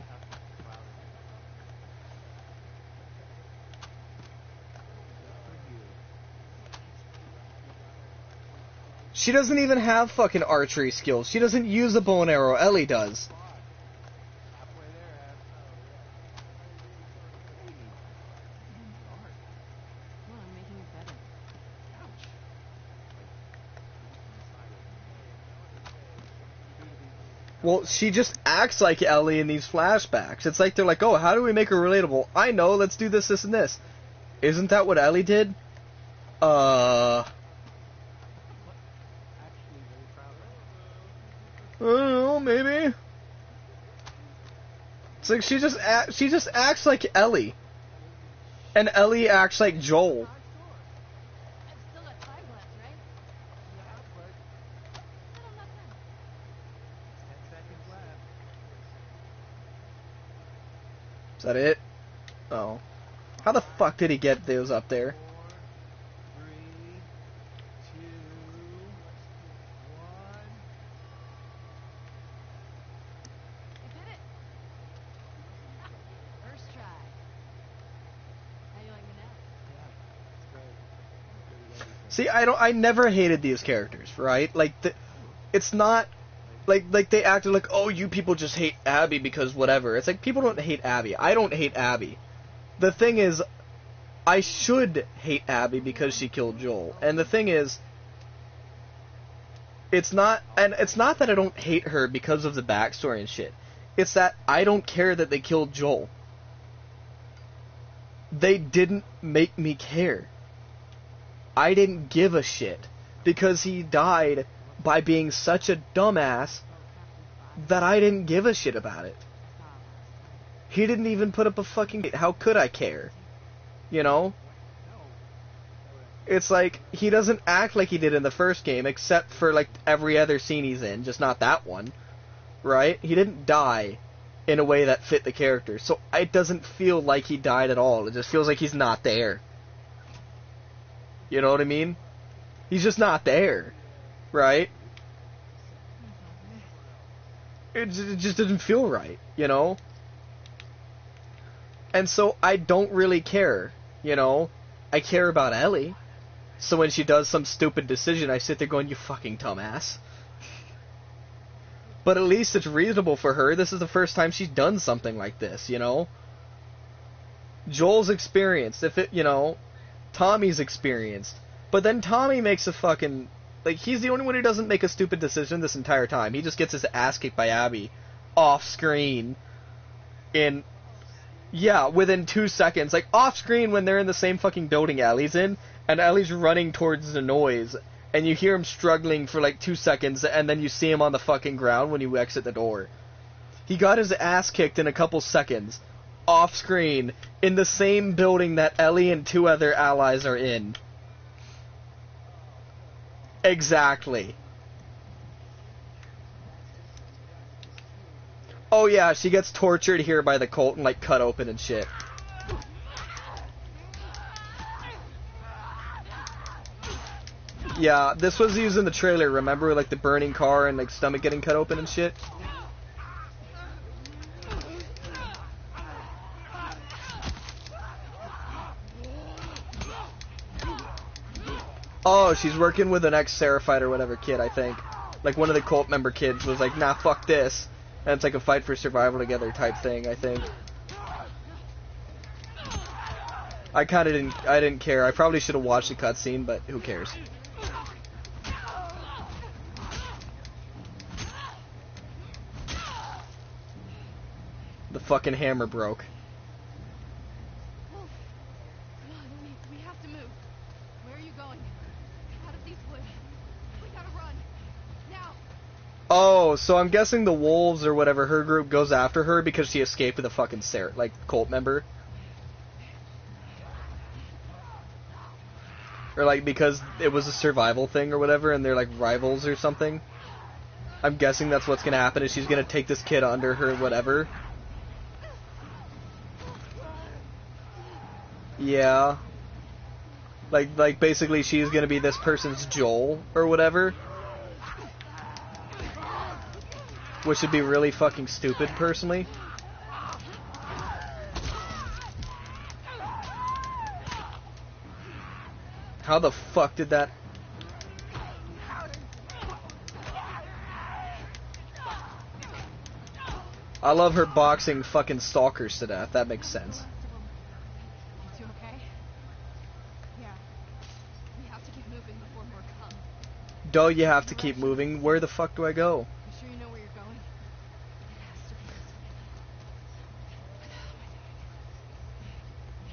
She doesn't even have fucking archery skills. She doesn't use a bow and arrow. Ellie does. Well, she just acts like Ellie in these flashbacks. It's like they're like, oh, how do we make her relatable? I know, let's do this, this, and this. Isn't that what Ellie did? Uh, Actually, very proud of I don't know, maybe. It's like she just acts like Ellie, and Ellie acts like Joel. I've still got 5 left, right? Yeah, but Then I'm not done. 10 seconds left. Is that it? Oh. How the fuck did he get those up there? 4, 3, 2, 1. I did it! First try. How you like me now? Yeah, it's great. See, I never hated these characters, right? Like, it's not, like they acted like, oh, you people just hate Abby because whatever. It's like, people don't hate Abby. I don't hate Abby. The thing is, I should hate Abby because she killed Joel. And the thing is, it's not that I don't hate her because of the backstory and shit. It's that I don't care that they killed Joel. They didn't make me care. I didn't give a shit because he died by being such a dumbass that I didn't give a shit about it. He didn't even put up a fucking... How could I care? You know? It's like, he doesn't act like he did in the first game, except for, like, every other scene he's in, just not that one. Right? He didn't die in a way that fit the character, so it doesn't feel like he died at all. It just feels like he's not there. You know what I mean? He's just not there. Right? It just didn't feel right, you know? And so I don't really care, you know? I care about Ellie. So when she does some stupid decision, I sit there going, you fucking dumbass. But at least it's reasonable for her. This is the first time she's done something like this, you know? Joel's experienced. Tommy's experienced. But then Tommy makes a fucking... Like, he's the only one who doesn't make a stupid decision this entire time. He just gets his ass kicked by Abby off screen in... Yeah, within 2 seconds. Like, off screen when they're in the same fucking building Ellie's in, and Ellie's running towards the noise, and you hear him struggling for like 2 seconds, and then you see him on the fucking ground when you exit the door. He got his ass kicked in a couple seconds, off screen, in the same building that Ellie and 2 other allies are in. Exactly. Oh yeah, she gets tortured here by the Colt and like cut open and shit. Yeah, this was used in the trailer, remember? Like the burning car and like stomach getting cut open and shit. Oh, she's working with an ex-Seraphite or whatever kid, I think. Like one of the Colt member kids was like, nah, fuck this. And it's like a fight for survival together type thing, I think. I didn't care. I probably should have watched the cutscene, but who cares? The fucking hammer broke. Come on, we have to move. Where are you going? Out of these woods. We gotta run. Now. Oh, so I'm guessing the wolves or whatever, her group goes after her because she escaped with a fucking Colt member. Or like because it was a survival thing or whatever and they're like rivals or something. I'm guessing that's what's gonna happen is she's gonna take this kid under her whatever. Yeah. Like basically she's gonna be this person's Joel or whatever. Which would be really fucking stupid, personally. How the fuck did that... I love her boxing fucking stalkers to death. That makes sense. You okay? Yeah. We have to keep moving before more come. Duh, you have to keep moving. Where the fuck do I go? You sure you know where you're going? It has to be this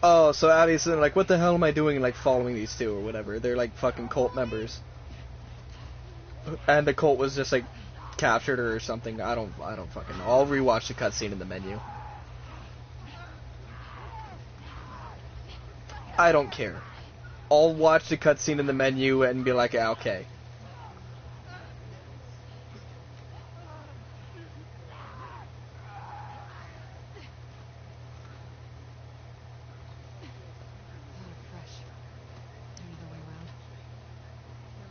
way. Oh, so Abby's like, what the hell am I doing, like, following these two or whatever? They're, like, fucking cult members. And the cult was just, like, captured her or something. I don't fucking know. I'll rewatch the cutscene in the menu. I don't care. I'll watch the cutscene in the menu and be like, yeah, okay. Oh, fresh. Another way around.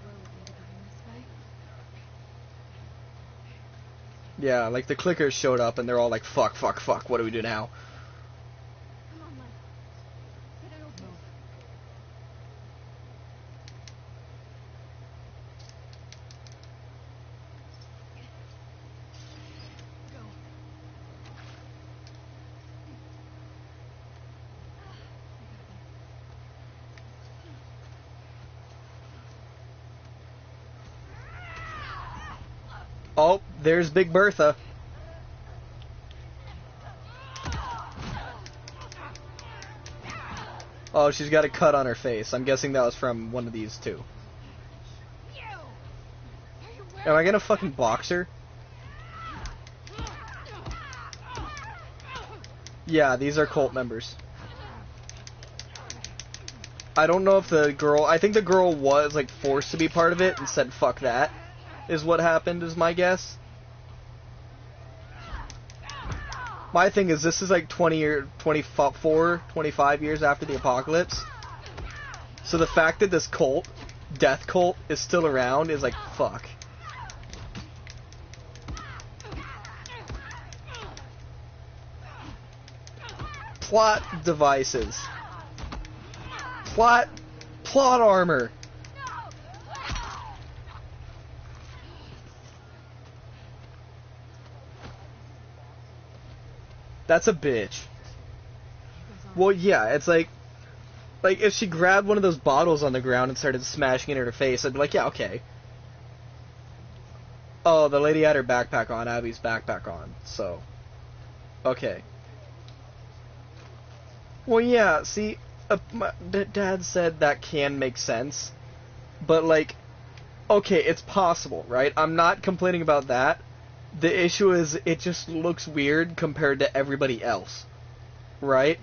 There will be going this way. Yeah, like the clickers showed up and they're all like, fuck, what do we do now? Come on, Len. Get it open. Go. Oh, there's Big Bertha. Oh, she's got a cut on her face. I'm guessing that was from one of these two. You! Are you Am I gonna fucking box her? Yeah, these are cult members. I don't know if the girl... I think the girl was, like, forced to be part of it and said, fuck that, is what happened, is my guess. My thing is, this is, like, 24, 25 years after the apocalypse. So the fact that this cult, death cult, is still around is, like, fuck. Plot devices. Plot armor. That's a bitch. Well, yeah, it's like if she grabbed one of those bottles on the ground and started smashing it in her face, I'd be like, yeah, okay. Oh, the lady had her backpack on, Abby's backpack on, so. Okay. Well, yeah, see, Dad said that can make sense, but, like, okay, it's possible, right? I'm not complaining about that. The issue is, it just looks weird compared to everybody else, right?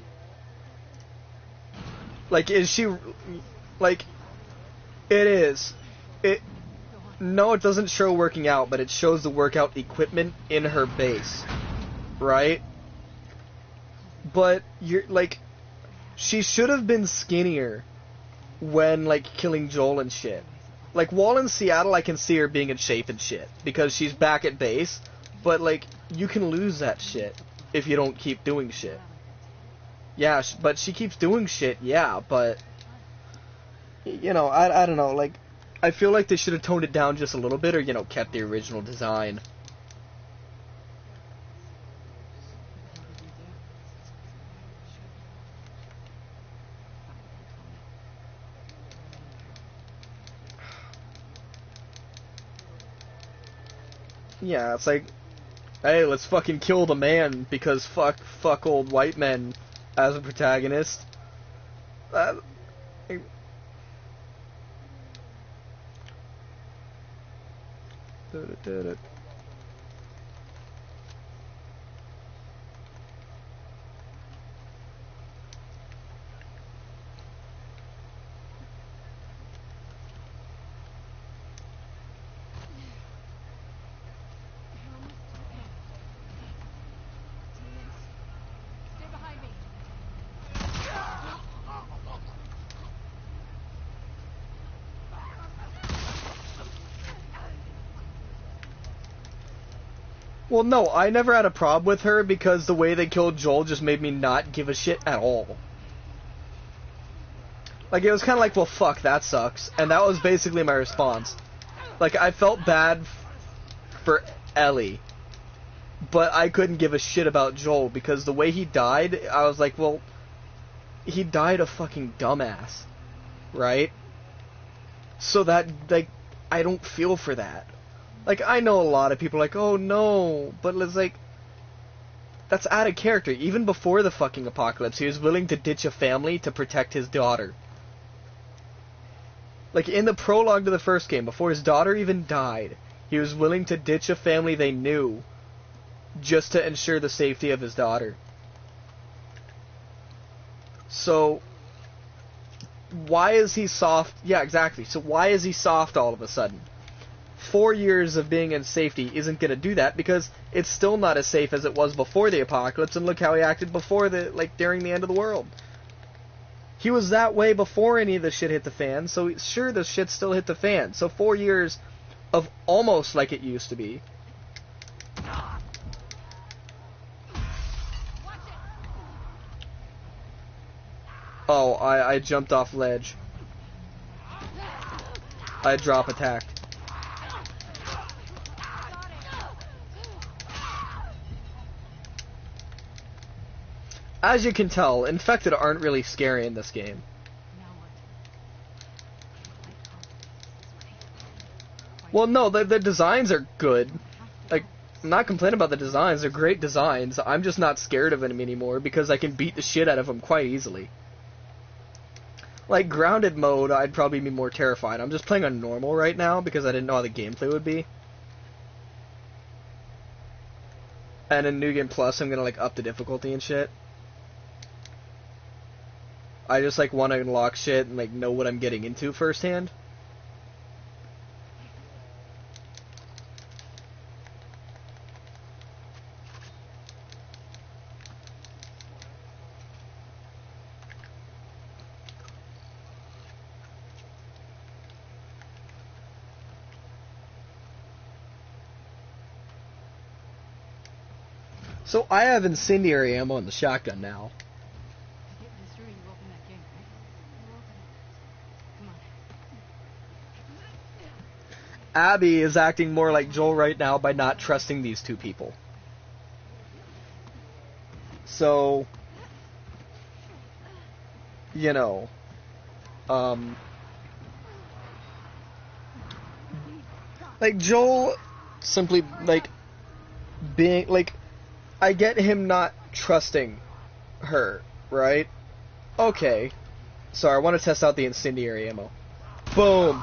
Like, is she, like, it is. No, it doesn't show working out, but it shows the workout equipment in her base, right? But, you're, like, she should have been skinnier when, like, killing Joel and shit. Like, while in Seattle, I can see her being in shape and shit, because she's back at base, but, like, you can lose that shit if you don't keep doing shit. Yeah, but she keeps doing shit, yeah, but, you know, I don't know, like, I feel like they should have toned it down just a little bit, or, you know, kept the original design. Yeah, it's like, hey, let's fucking kill the man because fuck old white men as a protagonist. Stay behind me. Well, no, I never had a problem with her because the way they killed Joel just made me not give a shit at all. Like, it was kind of like, well, fuck, that sucks. And that was basically my response. Like, I felt bad for Ellie, but I couldn't give a shit about Joel because the way he died, I was like, well, he died a fucking dumbass, right? So that, like, I don't feel for that. Like, I know a lot of people are like, oh no, but it's like, That's out of character. Even before the fucking apocalypse, he was willing to ditch a family to protect his daughter. Like, in the prologue to the first game, before his daughter even died, he was willing to ditch a family they knew just to ensure the safety of his daughter. So, why is he soft? Yeah, exactly. So why is he soft all of a sudden? 4 years of being in safety isn't going to do that, because it's still not as safe as it was before the apocalypse, and look how he acted before during the end of the world. He was that way before any of the shit hit the fan, so sure, the shit still hit the fan. So 4 years of almost like it used to be. Oh, I jumped off ledge. I drop attacked. As you can tell, infected aren't really scary in this game. Well, no, the designs are good. Like, I'm not complaining about the designs. They're great designs. I'm just not scared of them anymore because I can beat the shit out of them quite easily. Like, grounded mode, I'd probably be more terrified. I'm just playing on normal right now because I didn't know how the gameplay would be. And in New Game Plus, I'm gonna, like, up the difficulty and shit. I just, like, want to unlock shit and, like, know what I'm getting into firsthand. So I have incendiary ammo in the shotgun now. To get this room, you open that gate, right? You open it. Come on. Abby is acting more like Joel right now by not trusting these two people. So, you know, like Joel simply, like, being, like, I get him not trusting her, right? Okay. So I want to test out the incendiary ammo. Boom!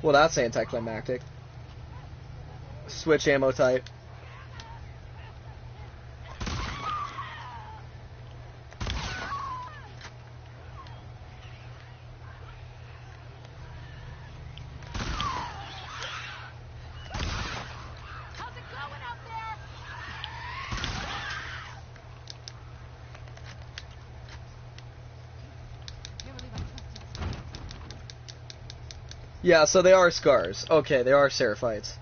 Well, that's anticlimactic. Switch ammo type. How's it going out there? Can't believe I trusted you. Yeah, so they are Scars. Okay, they are Seraphites.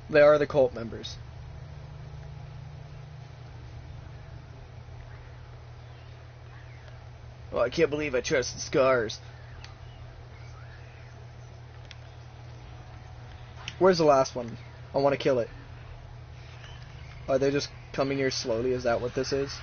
They are the cult members. Oh, I can't believe I trusted Scars. Where's the last one? I want to kill it. Are they just coming here slowly? Is that what this is?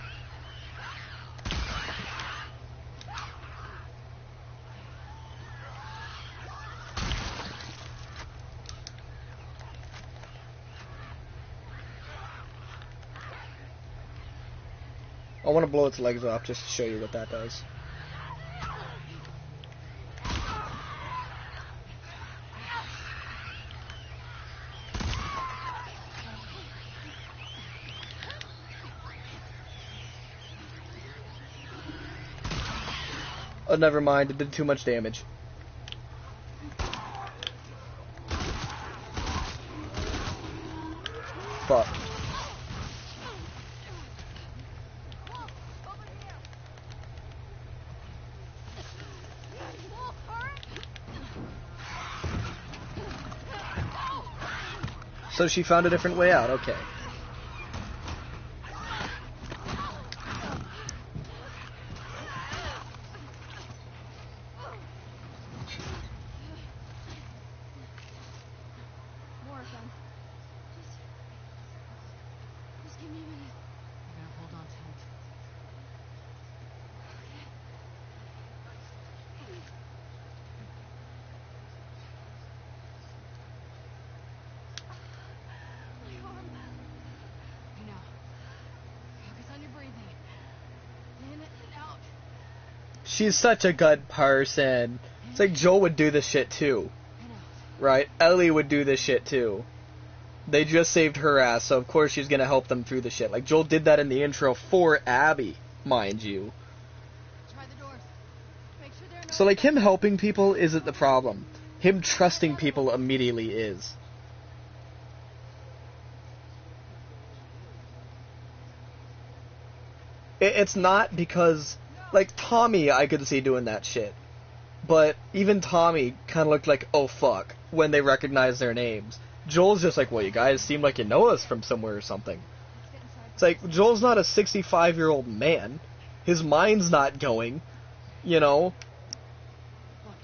I want to blow its legs off just to show you what that does. Oh, never mind. It did too much damage. Fuck. So she found a different way out. Okay. More of them. Just give me a minute. You're gonna hold on tight. She's such a good person. It's like Joel would do this shit too. Right? Ellie would do this shit too. They just saved her ass, so of course she's gonna help them through the shit. Like, Joel did that in the intro for Abby, mind you. Try the doors. Make sure they're not. So, like, him helping people isn't the problem. Him trusting people immediately is. It's not because, like, Tommy, I could see doing that shit. But even Tommy kind of looked like, oh fuck, when they recognized their names. Joel's just like, well, you guys seem like you know us from somewhere or something. Let's get inside. It's like, Joel's not a 65-year-old man. His mind's not going, you know?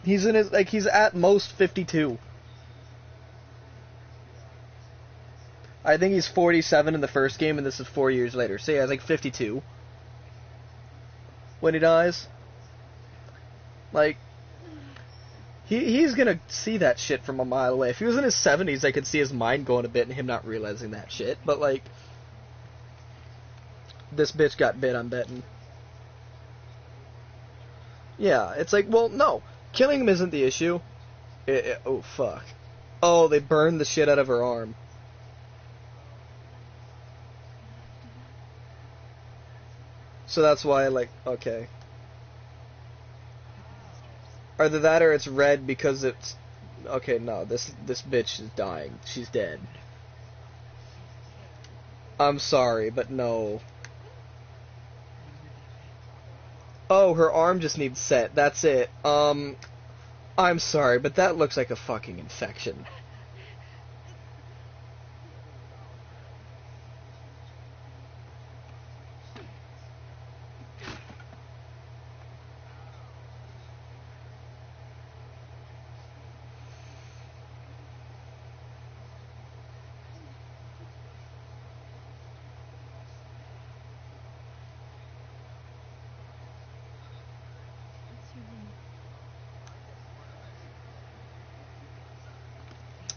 He's in his, like, he's at most 52. I think he's 47 in the first game, and this is 4 years later. So yeah, he's like 52 when he dies. Like, he's gonna see that shit from a mile away. If he was in his 70s, I could see his mind going a bit and him not realizing that shit. But, like, this bitch got bit, I'm betting. Yeah, it's like, well, no. Killing him isn't the issue. Oh, fuck. Oh, they burned the shit out of her arm. So that's why, like, okay. Either that or it's red because it's... Okay, no, this bitch is dying. She's dead. I'm sorry, but no. Oh, her arm just needs set. That's it. I'm sorry, but that looks like a fucking infection.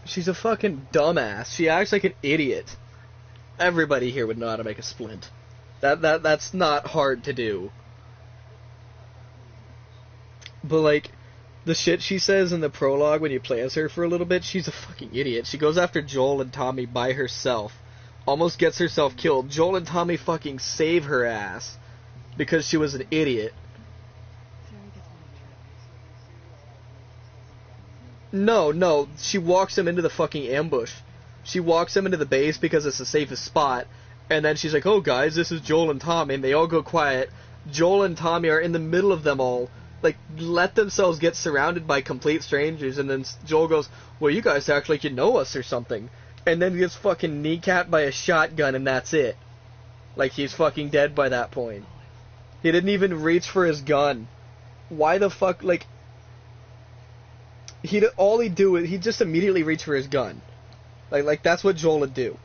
She's a fucking dumbass. She acts like an idiot. Everybody here would know how to make a splint. That's not hard to do. But, like, the shit she says in the prologue when you play as her for a little bit, she's a fucking idiot. She goes after Joel and Tommy by herself. Almost gets herself killed. Joel and Tommy fucking save her ass because she was an idiot. No, she walks him into the fucking ambush. She walks him into the base because it's the safest spot, and then she's like, oh guys, this is Joel and Tommy, and they all go quiet. Joel and Tommy are in the middle of them all, like, let themselves get surrounded by complete strangers, and then Joel goes, well, you guys act like you know us or something, and then gets fucking kneecapped by a shotgun, and that's it. Like, he's fucking dead by that point. He didn't even reach for his gun. Why the fuck, like... all he'd do is he'd just immediately reach for his gun. Like that's what Joel would do.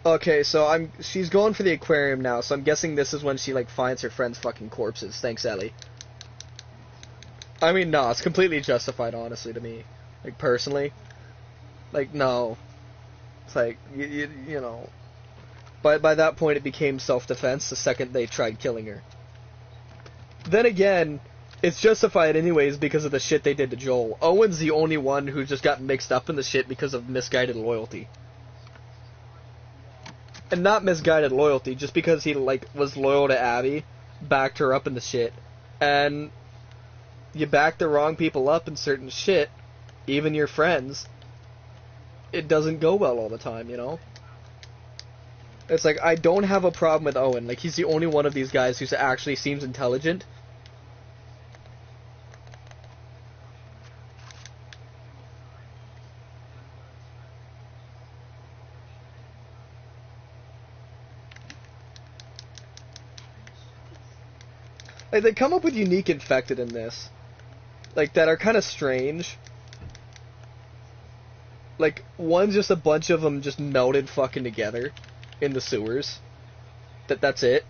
Okay, so she's going for the aquarium now, so I'm guessing this is when she, like, finds her friend's fucking corpses. Thanks, Ellie. I mean, no, it's completely justified, honestly, to me. Like, personally. Like, no. It's like, you know... By that point, it became self-defense the second they tried killing her. Then again, it's justified anyways because of the shit they did to Joel. Owen's the only one who just got mixed up in the shit because of misguided loyalty. And not misguided loyalty, just because he, like, was loyal to Abby, backed her up in the shit. And you back the wrong people up in certain shit, even your friends, it doesn't go well all the time, you know? It's like, I don't have a problem with Owen. Like, he's the only one of these guys who actually seems intelligent. Like, they come up with unique infected in this. Like, that are kind of strange. Like, one's just a bunch of them just melted fucking together in the sewers. That's it.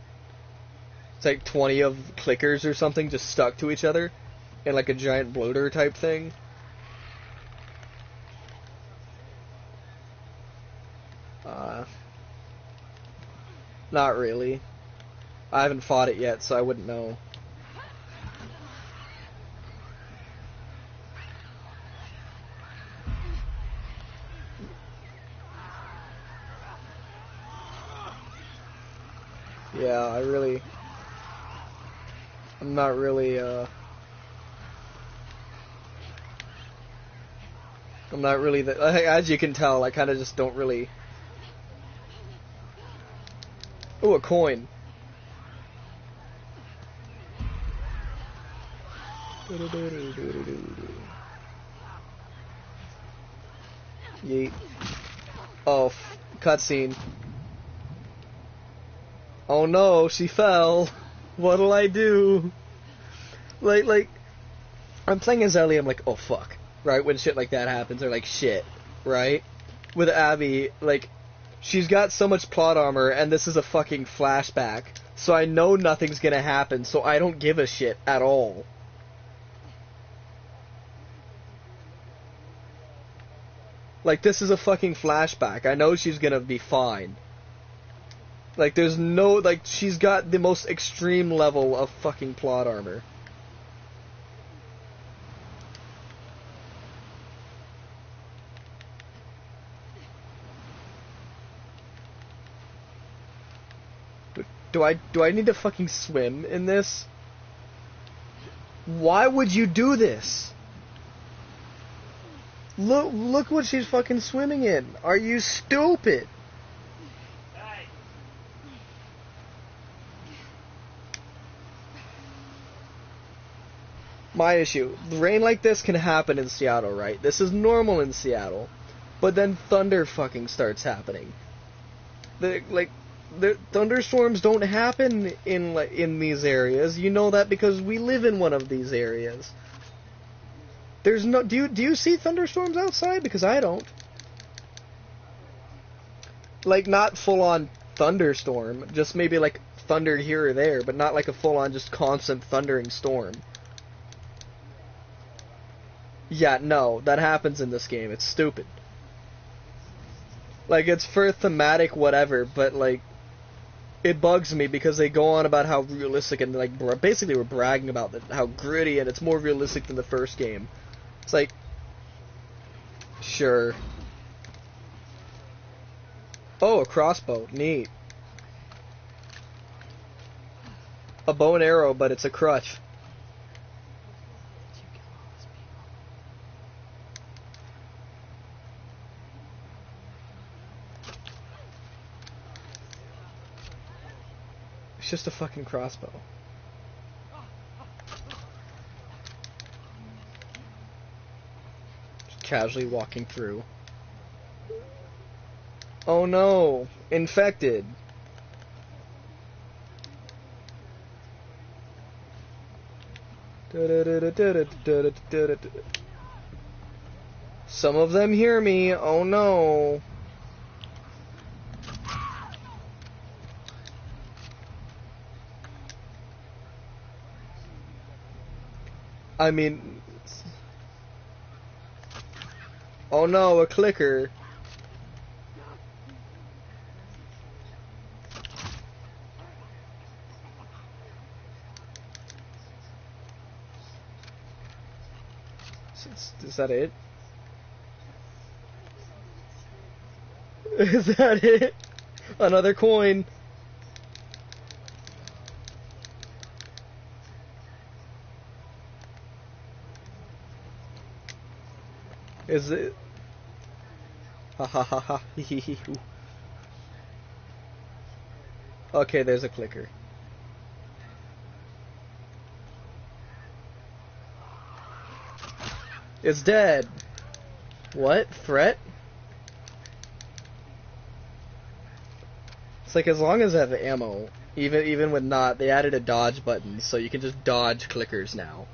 It's like 20 of clickers or something just stuck to each other in like a giant bloater type thing. Not really. I haven't fought it yet, so I wouldn't know. Yeah, I'm not really, as you can tell, I kind of just don't really... Ooh, a coin. Yeet. Oh, cutscene. Oh no, she fell. What'll I do? Like, I'm playing as Ellie, I'm like, oh fuck. Right, when shit like that happens, or like, shit. Right? With Abby, like, she's got so much plot armor, and this is a fucking flashback. So I know nothing's gonna happen, so I don't give a shit at all. Like, this is a fucking flashback. I know she's gonna be fine. Like, there's no, like, she's got the most extreme level of fucking plot armor. Do I need to fucking swim in this? Why would you do this? Look what she's fucking swimming in. Are you stupid? My issue. Rain like this can happen in Seattle, right? This is normal in Seattle. But then thunder fucking starts happening. The thunderstorms don't happen in these areas. You know that because we live in one of these areas. There's no... Do you see thunderstorms outside? Because I don't. Like, not full-on thunderstorm. Just maybe, like, thunder here or there. But not like a full-on, just constant thundering storm. Yeah, no. That happens in this game. It's stupid. Like, it's for thematic whatever, but, like... It bugs me because they go on about how realistic and, like, basically we're bragging about how gritty and it's more realistic than the first game. It's like, sure. Oh, a crossbow. Neat. A bow and arrow, but it's a crutch. It's just a fucking crossbow. Just casually walking through. Oh no! Infected! Some of them hear me. Oh no! I mean... Oh no, a clicker. Is that it? Is that it? Another coin. Is it? Ha ha ha ha. Okay, there's a clicker. It's dead. What? Threat? It's like as long as I have ammo, even with not, they added a dodge button, so you can just dodge clickers now.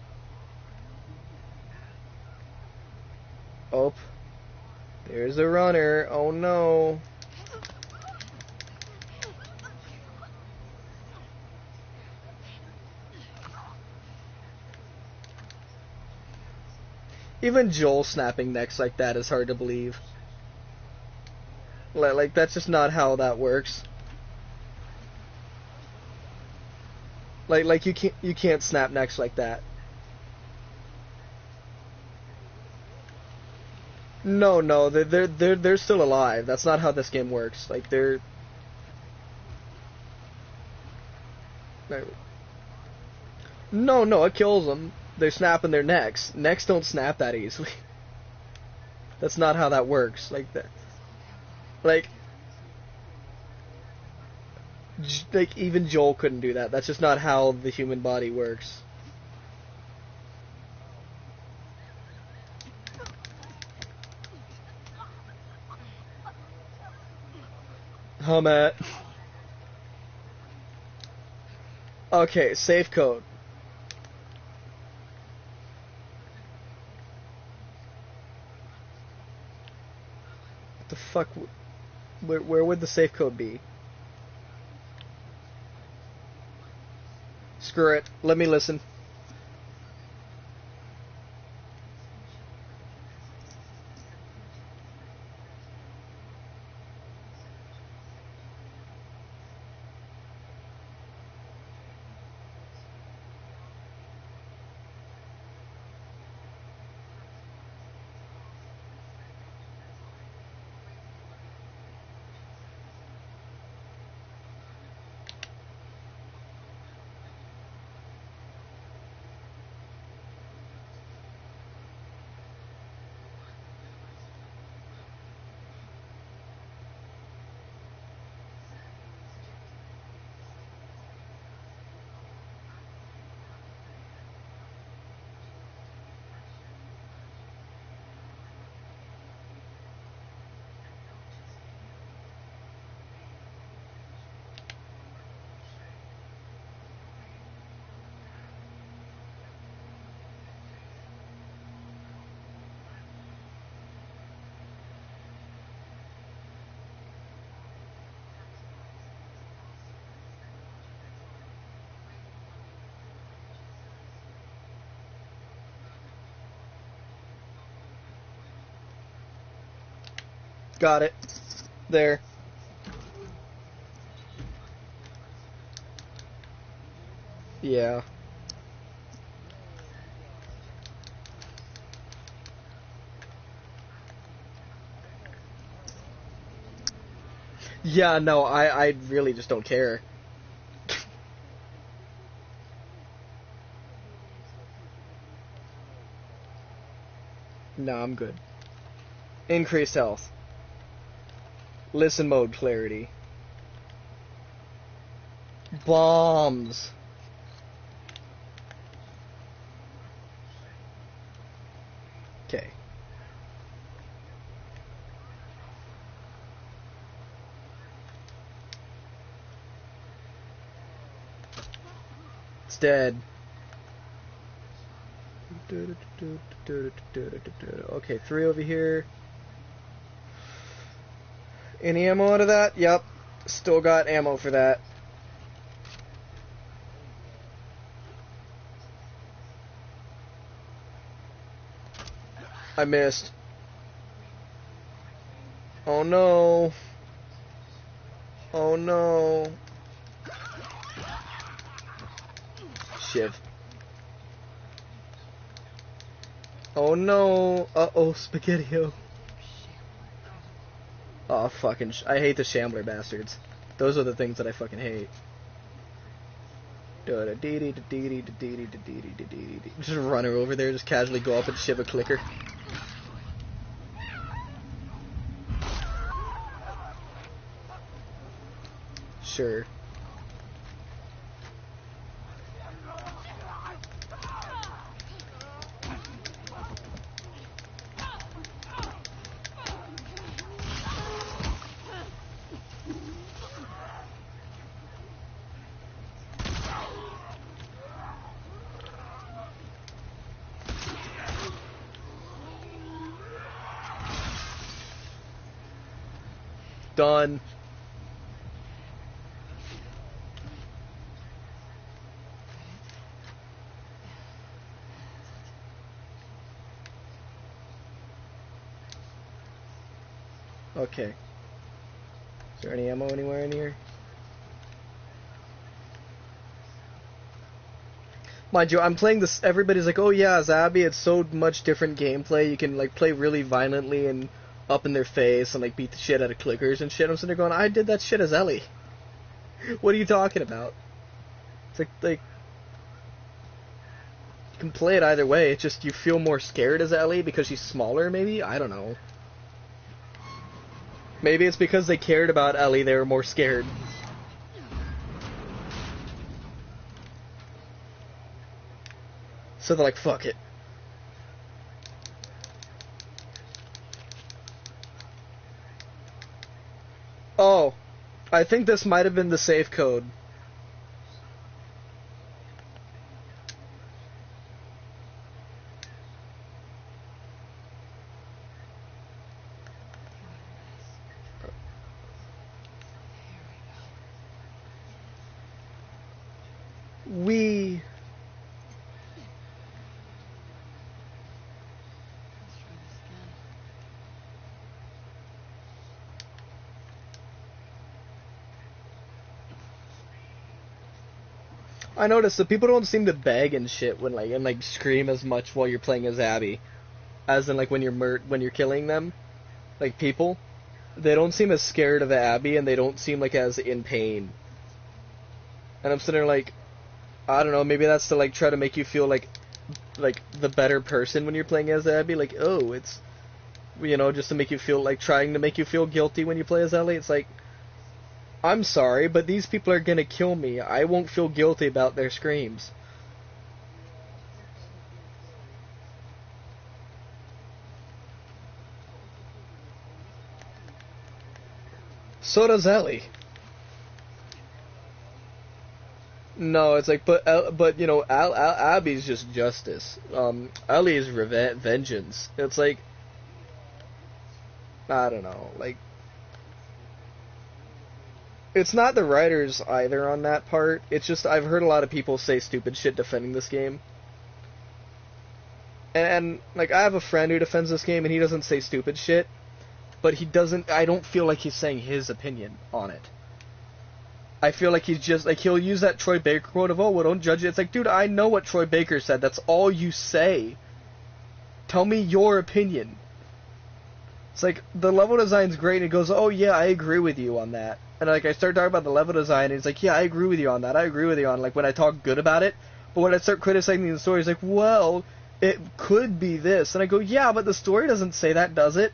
Oh, there's a runner. Oh no. Even Joel snapping necks like that is hard to believe. Like, that's just not how that works. Like you can't snap necks like that. No, no, they're still alive. That's not how this game works. Like they're no, no, it kills them. They're snapping their necks. Necks don't snap that easily. That's not how that works. Like that. Like like even Joel couldn't do that. That's just not how the human body works. Huh, Matt? Okay, safe code. What the fuck? Where would the safe code be? Screw it. Let me listen. Got it. There. Yeah. Yeah, no, I really just don't care. No, I'm good. Increased health. Listen mode clarity. Bombs. Okay. It's dead. Okay, 3 over here. Any ammo out of that? Yep. Still got ammo for that. I missed. Oh no. Oh no. Shiv. Oh no. Uh-oh, Spaghetti-O. Oh, fucking I hate the Shambler bastards. Those are the things that I fucking hate. Just run her over there, just casually go up and shiv a clicker. Sure. Done. Okay. Is there any ammo anywhere in here? Mind you, I'm playing this. Everybody's like, "Oh yeah, as Abby, it's so much different gameplay. You can like play really violently and up in their face and like beat the shit out of clickers and shit." I'm sitting there going, "I did that shit as Ellie. What are you talking about?" It's like you can play it either way. It's just you feel more scared as Ellie because she's smaller. Maybe, I don't know. Maybe it's because they cared about Ellie. They were more scared. So they're like, fuck it. Oh, I think this might have been the safe code. We... Let's try this again. I noticed that people don't seem to beg and shit when like scream as much while you're playing as Abby, as in like when you're killing them, like people, they don't seem as scared of Abby and they don't seem like as in pain. And I'm sitting there like, I don't know, maybe that's to like try to make you feel like the better person when you're playing as Abby. Like, oh, it's, you know, just to make you feel like trying to make you feel guilty when you play as Ellie. It's like, I'm sorry, but these people are gonna kill me. I won't feel guilty about their screams. So does Ellie. No, it's like, but you know, Abby's just justice. Ellie is vengeance. It's like, I don't know, like, it's not the writers either on that part. It's just I've heard a lot of people say stupid shit defending this game. And like, I have a friend who defends this game and he doesn't say stupid shit, but he doesn't, I don't feel like he's saying his opinion on it. I feel like he's just, like, he'll use that Troy Baker quote of, oh, well, don't judge it. It's like, dude, I know what Troy Baker said. That's all you say. Tell me your opinion. It's like, the level design's great, and he goes, oh, yeah, I agree with you on that. And, like, I start talking about the level design, and he's like, yeah, I agree with you on that. I agree with you on, like, when I talk good about it. But when I start criticizing the story, he's like, well, it could be this. And I go, yeah, but the story doesn't say that, does it?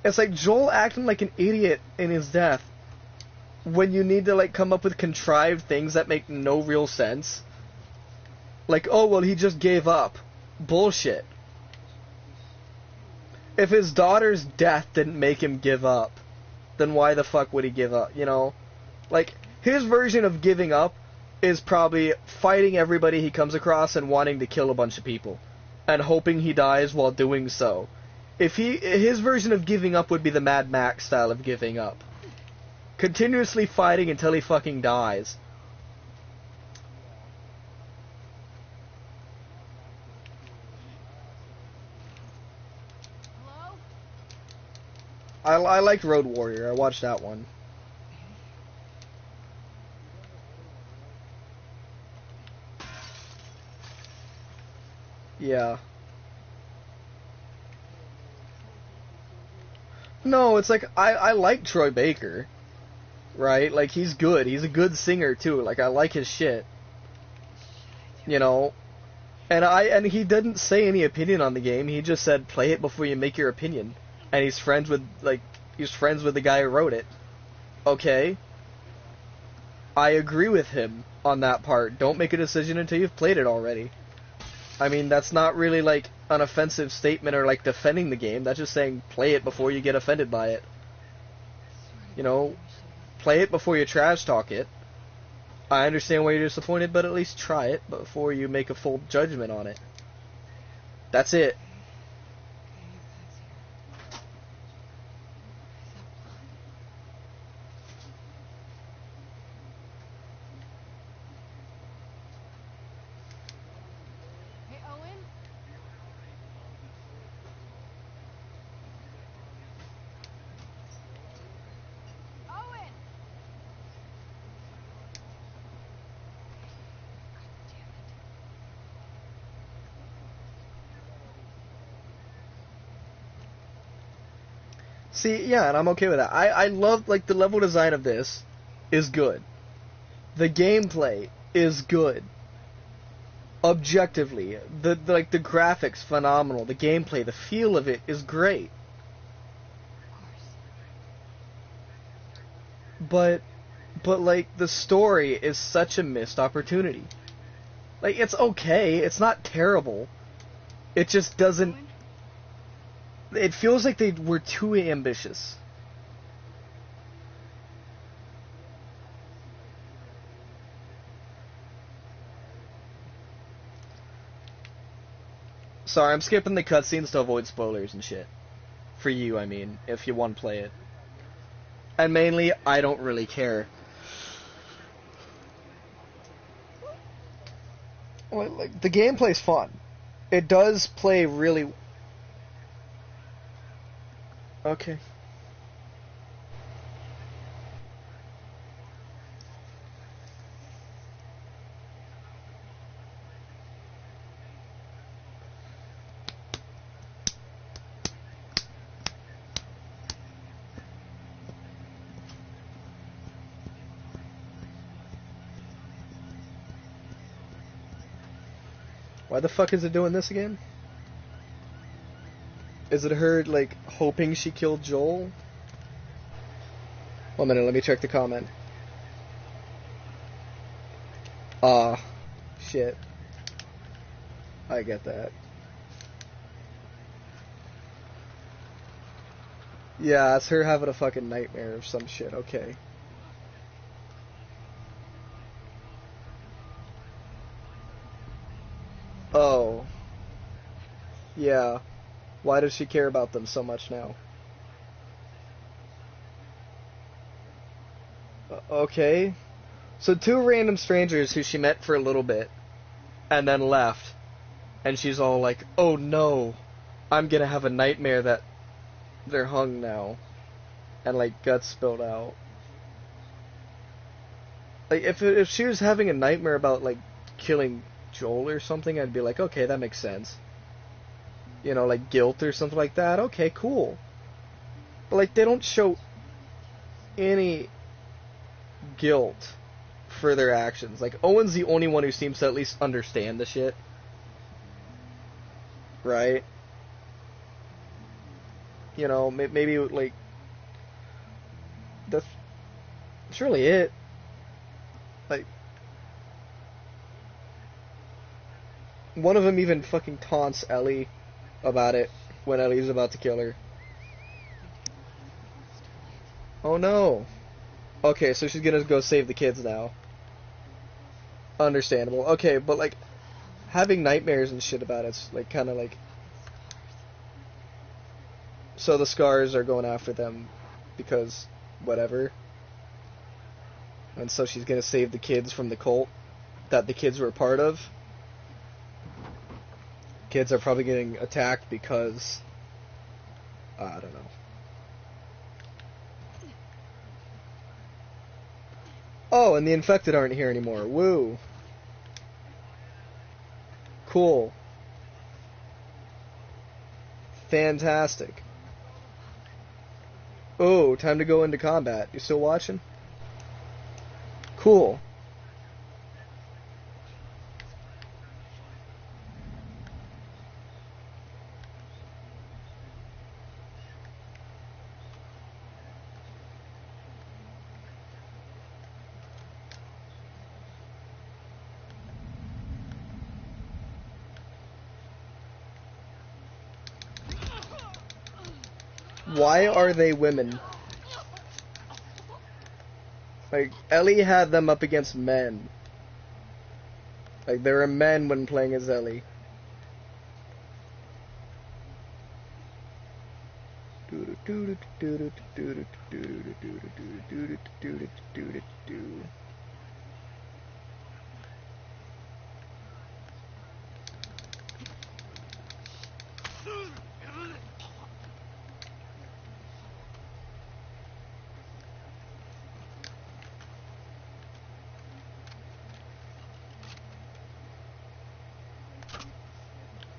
It's like Joel acting like an idiot in his death when you need to, like, come up with contrived things that make no real sense. Like, oh, well, he just gave up. Bullshit. If his daughter's death didn't make him give up, then why the fuck would he give up, you know? Like, his version of giving up is probably fighting everybody he comes across and wanting to kill a bunch of people, and hoping he dies while doing so. His version of giving up would be the Mad Max style of giving up. Continuously fighting until he fucking dies. Hello? I liked Road Warrior. I watched that one. Yeah. No, it's like, I like Troy Baker. Right? Like, he's good. He's a good singer, too. Like, I like his shit. You know? And he didn't say any opinion on the game. He just said, play it before you make your opinion. And he's friends with the guy who wrote it. Okay? I agree with him on that part. Don't make a decision until you've played it already. I mean, that's not really, like, an offensive statement or, like, defending the game. That's just saying, play it before you get offended by it. You know? Play it before you trash talk it. I understand why you're disappointed, but at least try it before you make a full judgment on it. That's it. Hey, Owen? Owen! God damn it. See, yeah, and I'm okay with that. I love, like, the level design of this is good. The gameplay is good. Objectively, the graphics phenomenal. The gameplay, the feel of it is great. Of course. But like the story is such a missed opportunity. Like it's okay, it's not terrible. It just doesn't. Owen? It feels like they were too ambitious. Sorry, I'm skipping the cutscenes to avoid spoilers and shit. For you, I mean, if you want to play it. And mainly, I don't really care. Well, like, the gameplay's fun. It does play really... Okay. Why the fuck is it doing this again? Is it her, like, hoping she killed Joel? 1 minute, let me check the comment. Ah, shit. I get that. Yeah, it's her having a fucking nightmare of some shit, okay. Oh. Yeah. Why does she care about them so much now? Okay. So two random strangers who she met for a little bit and then left. And she's all like, oh no, I'm gonna have a nightmare that they're hung now. And like guts spilled out. Like if she was having a nightmare about like killing Joel or something, I'd be like, okay, that makes sense. You know, like guilt or something like that. Okay, cool. But like they don't show any guilt for their actions. Like Owen's the only one who seems to at least understand the shit. Right? You know, maybe like that's really it. Like one of them even fucking taunts Ellie about it when Ellie's about to kill her. Oh no. Okay, so she's gonna go save the kids now. Understandable. Okay, but like having nightmares and shit about it's like kind of like, so the scars are going after them because whatever. And so she's gonna save the kids from the cult that the kids were a part of. Kids are probably getting attacked because I don't know. Oh, and the infected aren't here anymore. Woo. Cool. Fantastic. Oh, time to go into combat. You still watching? Cool. Why are they women? Like, Ellie had them up against men. Like, there were men when playing as Ellie.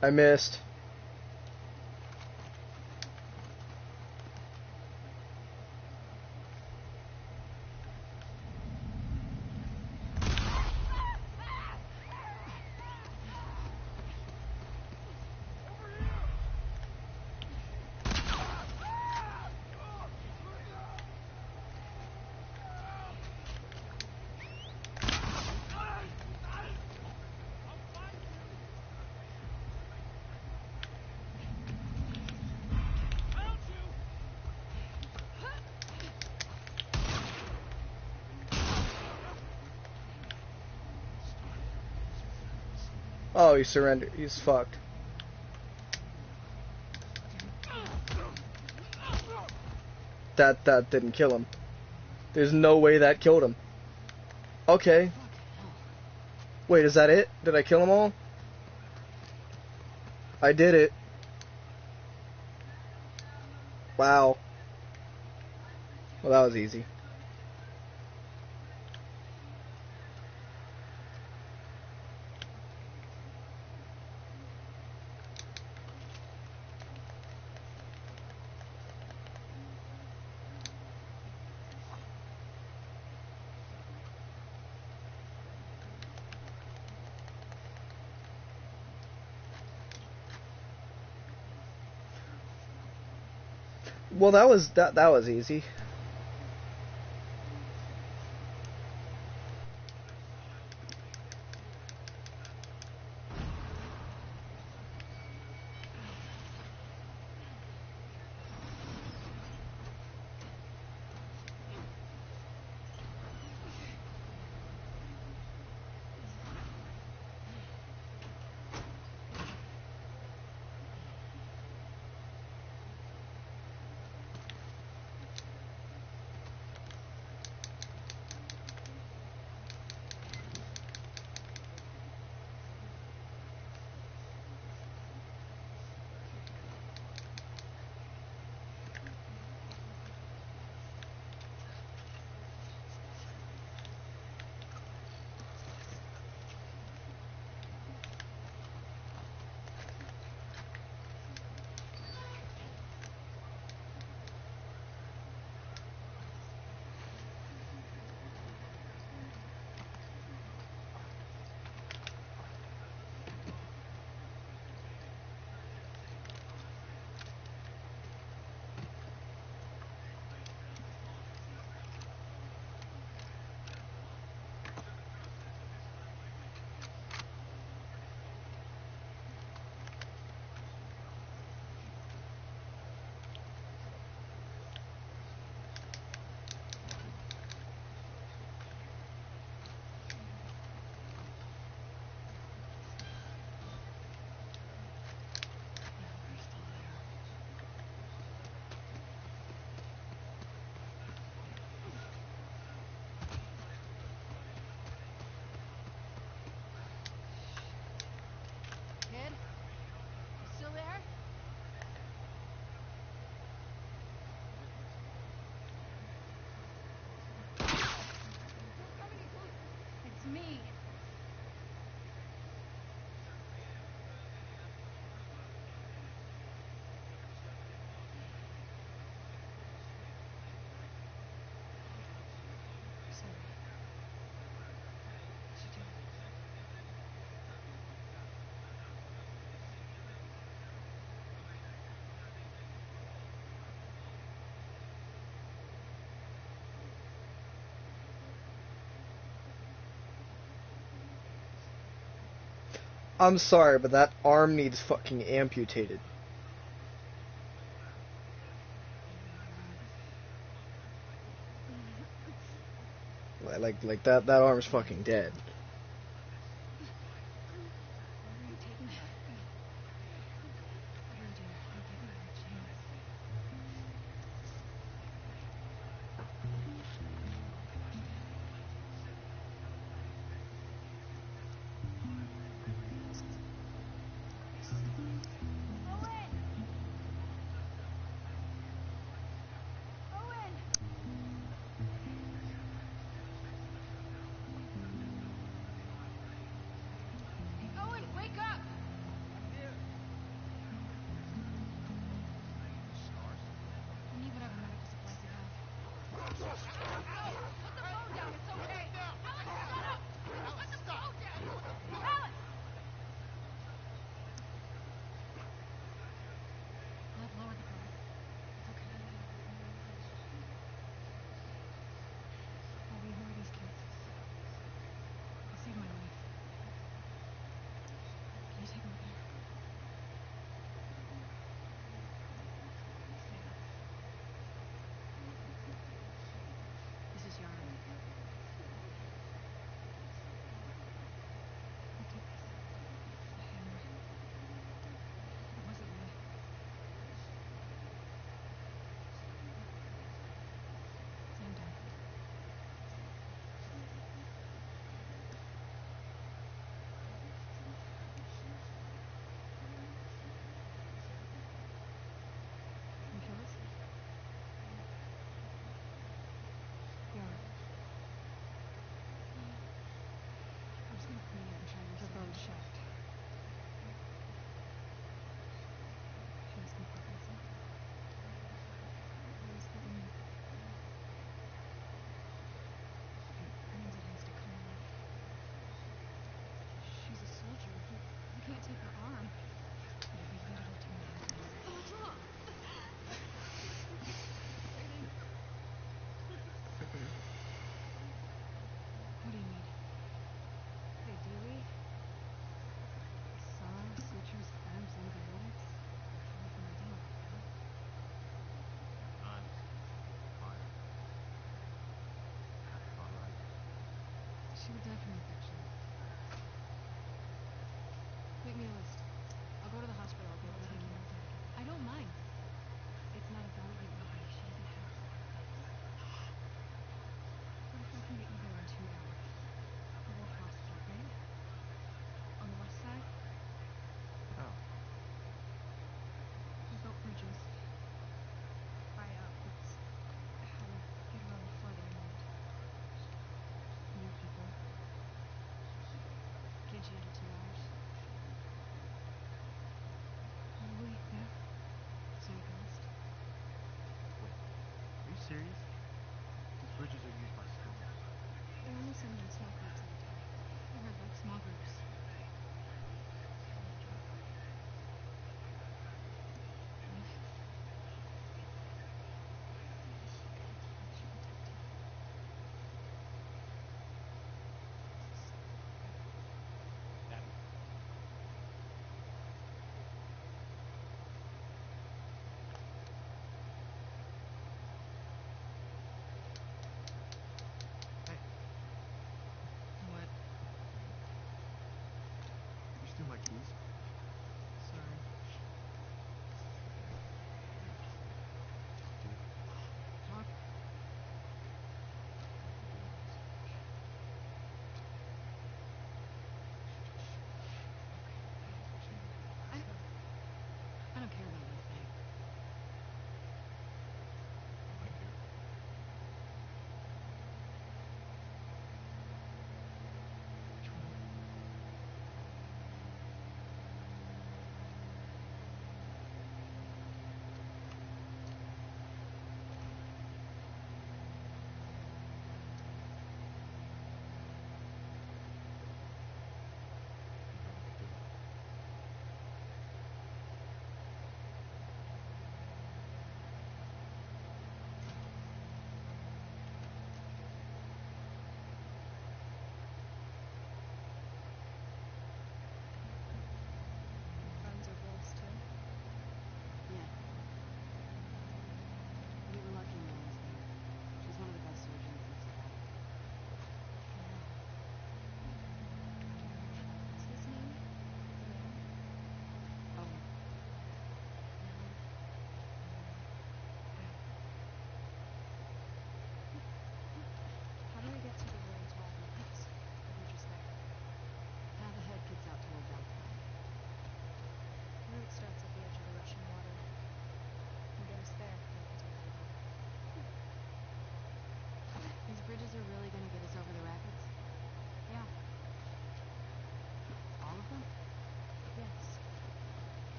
I missed. Oh, he surrendered. He's fucked. That didn't kill him. There's no way that killed him. Okay. Wait, is that it? Did I kill them all? I did it. Wow. Well, that was easy. Well, that was easy. Kid? You still there? Don't come any closer. It's me. I'm sorry, but that arm needs fucking amputated. Like that arm's fucking dead. Where are you taking me? What are you doing? I'm giving you a chance. Owen! Owen!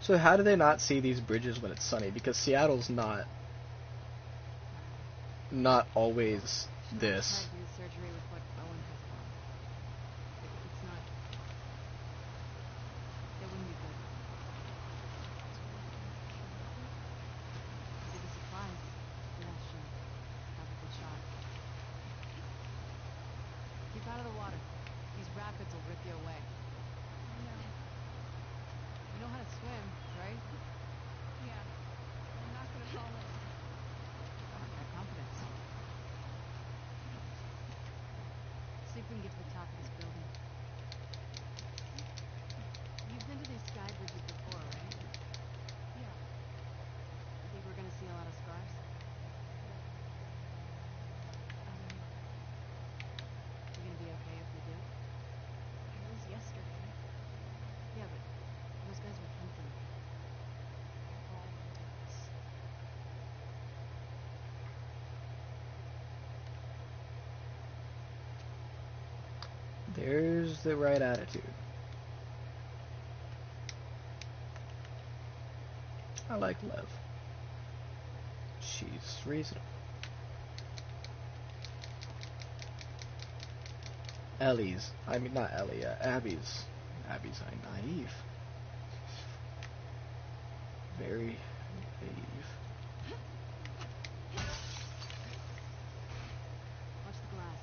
So how do they not see these bridges when it's sunny? Because Seattle's not always She might this. try to do surgery with what Owen has left. It's not. It wouldn't be good. See the supplies? Yeah, sure. Have a good shot. Keep out of the water. These rapids will rip you away. No. You know how to swim, right? Yeah. I'm not gonna fall in. Have confidence. See if we can get to the top of this building. You've been to these sky bridges before, right? Yeah. You think we're gonna see a lot of scars? You gonna be okay if we do? It was yesterday. Yeah, but those guys were hunting. Always. There's the right attitude. I like Lev. She's reasonable. Not Ellie, Abby's naive. Very naive. Watch the glass.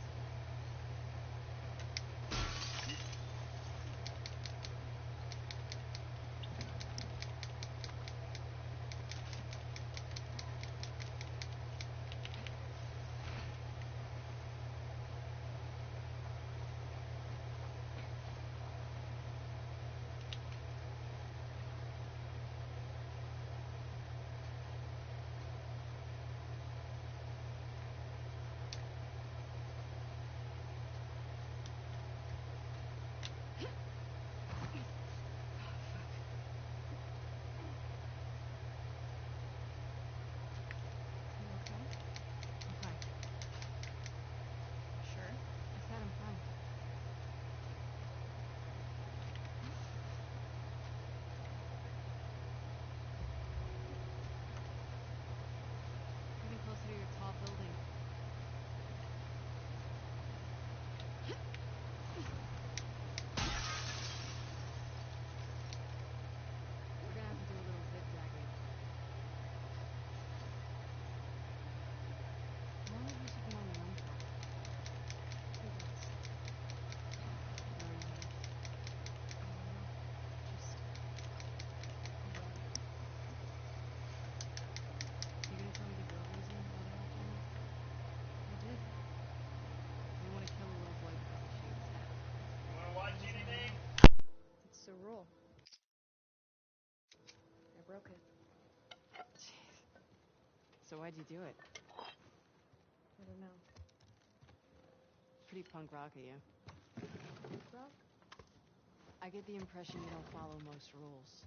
You okay? I'm fine. Sure. I said I'm fine. Getting closer to your tall building. We're gonna have to do a little zigzagging. How long have you been on your own for? 2 weeks. Very nice. Just alone. You gonna tell me the real reason why they all told me? I did. They want to kill a little boy because he shaved his head. It's the rule. I broke it. So why'd you do it? I don't know. Pretty punk rock of you. Rock? I get the impression you don't follow most rules.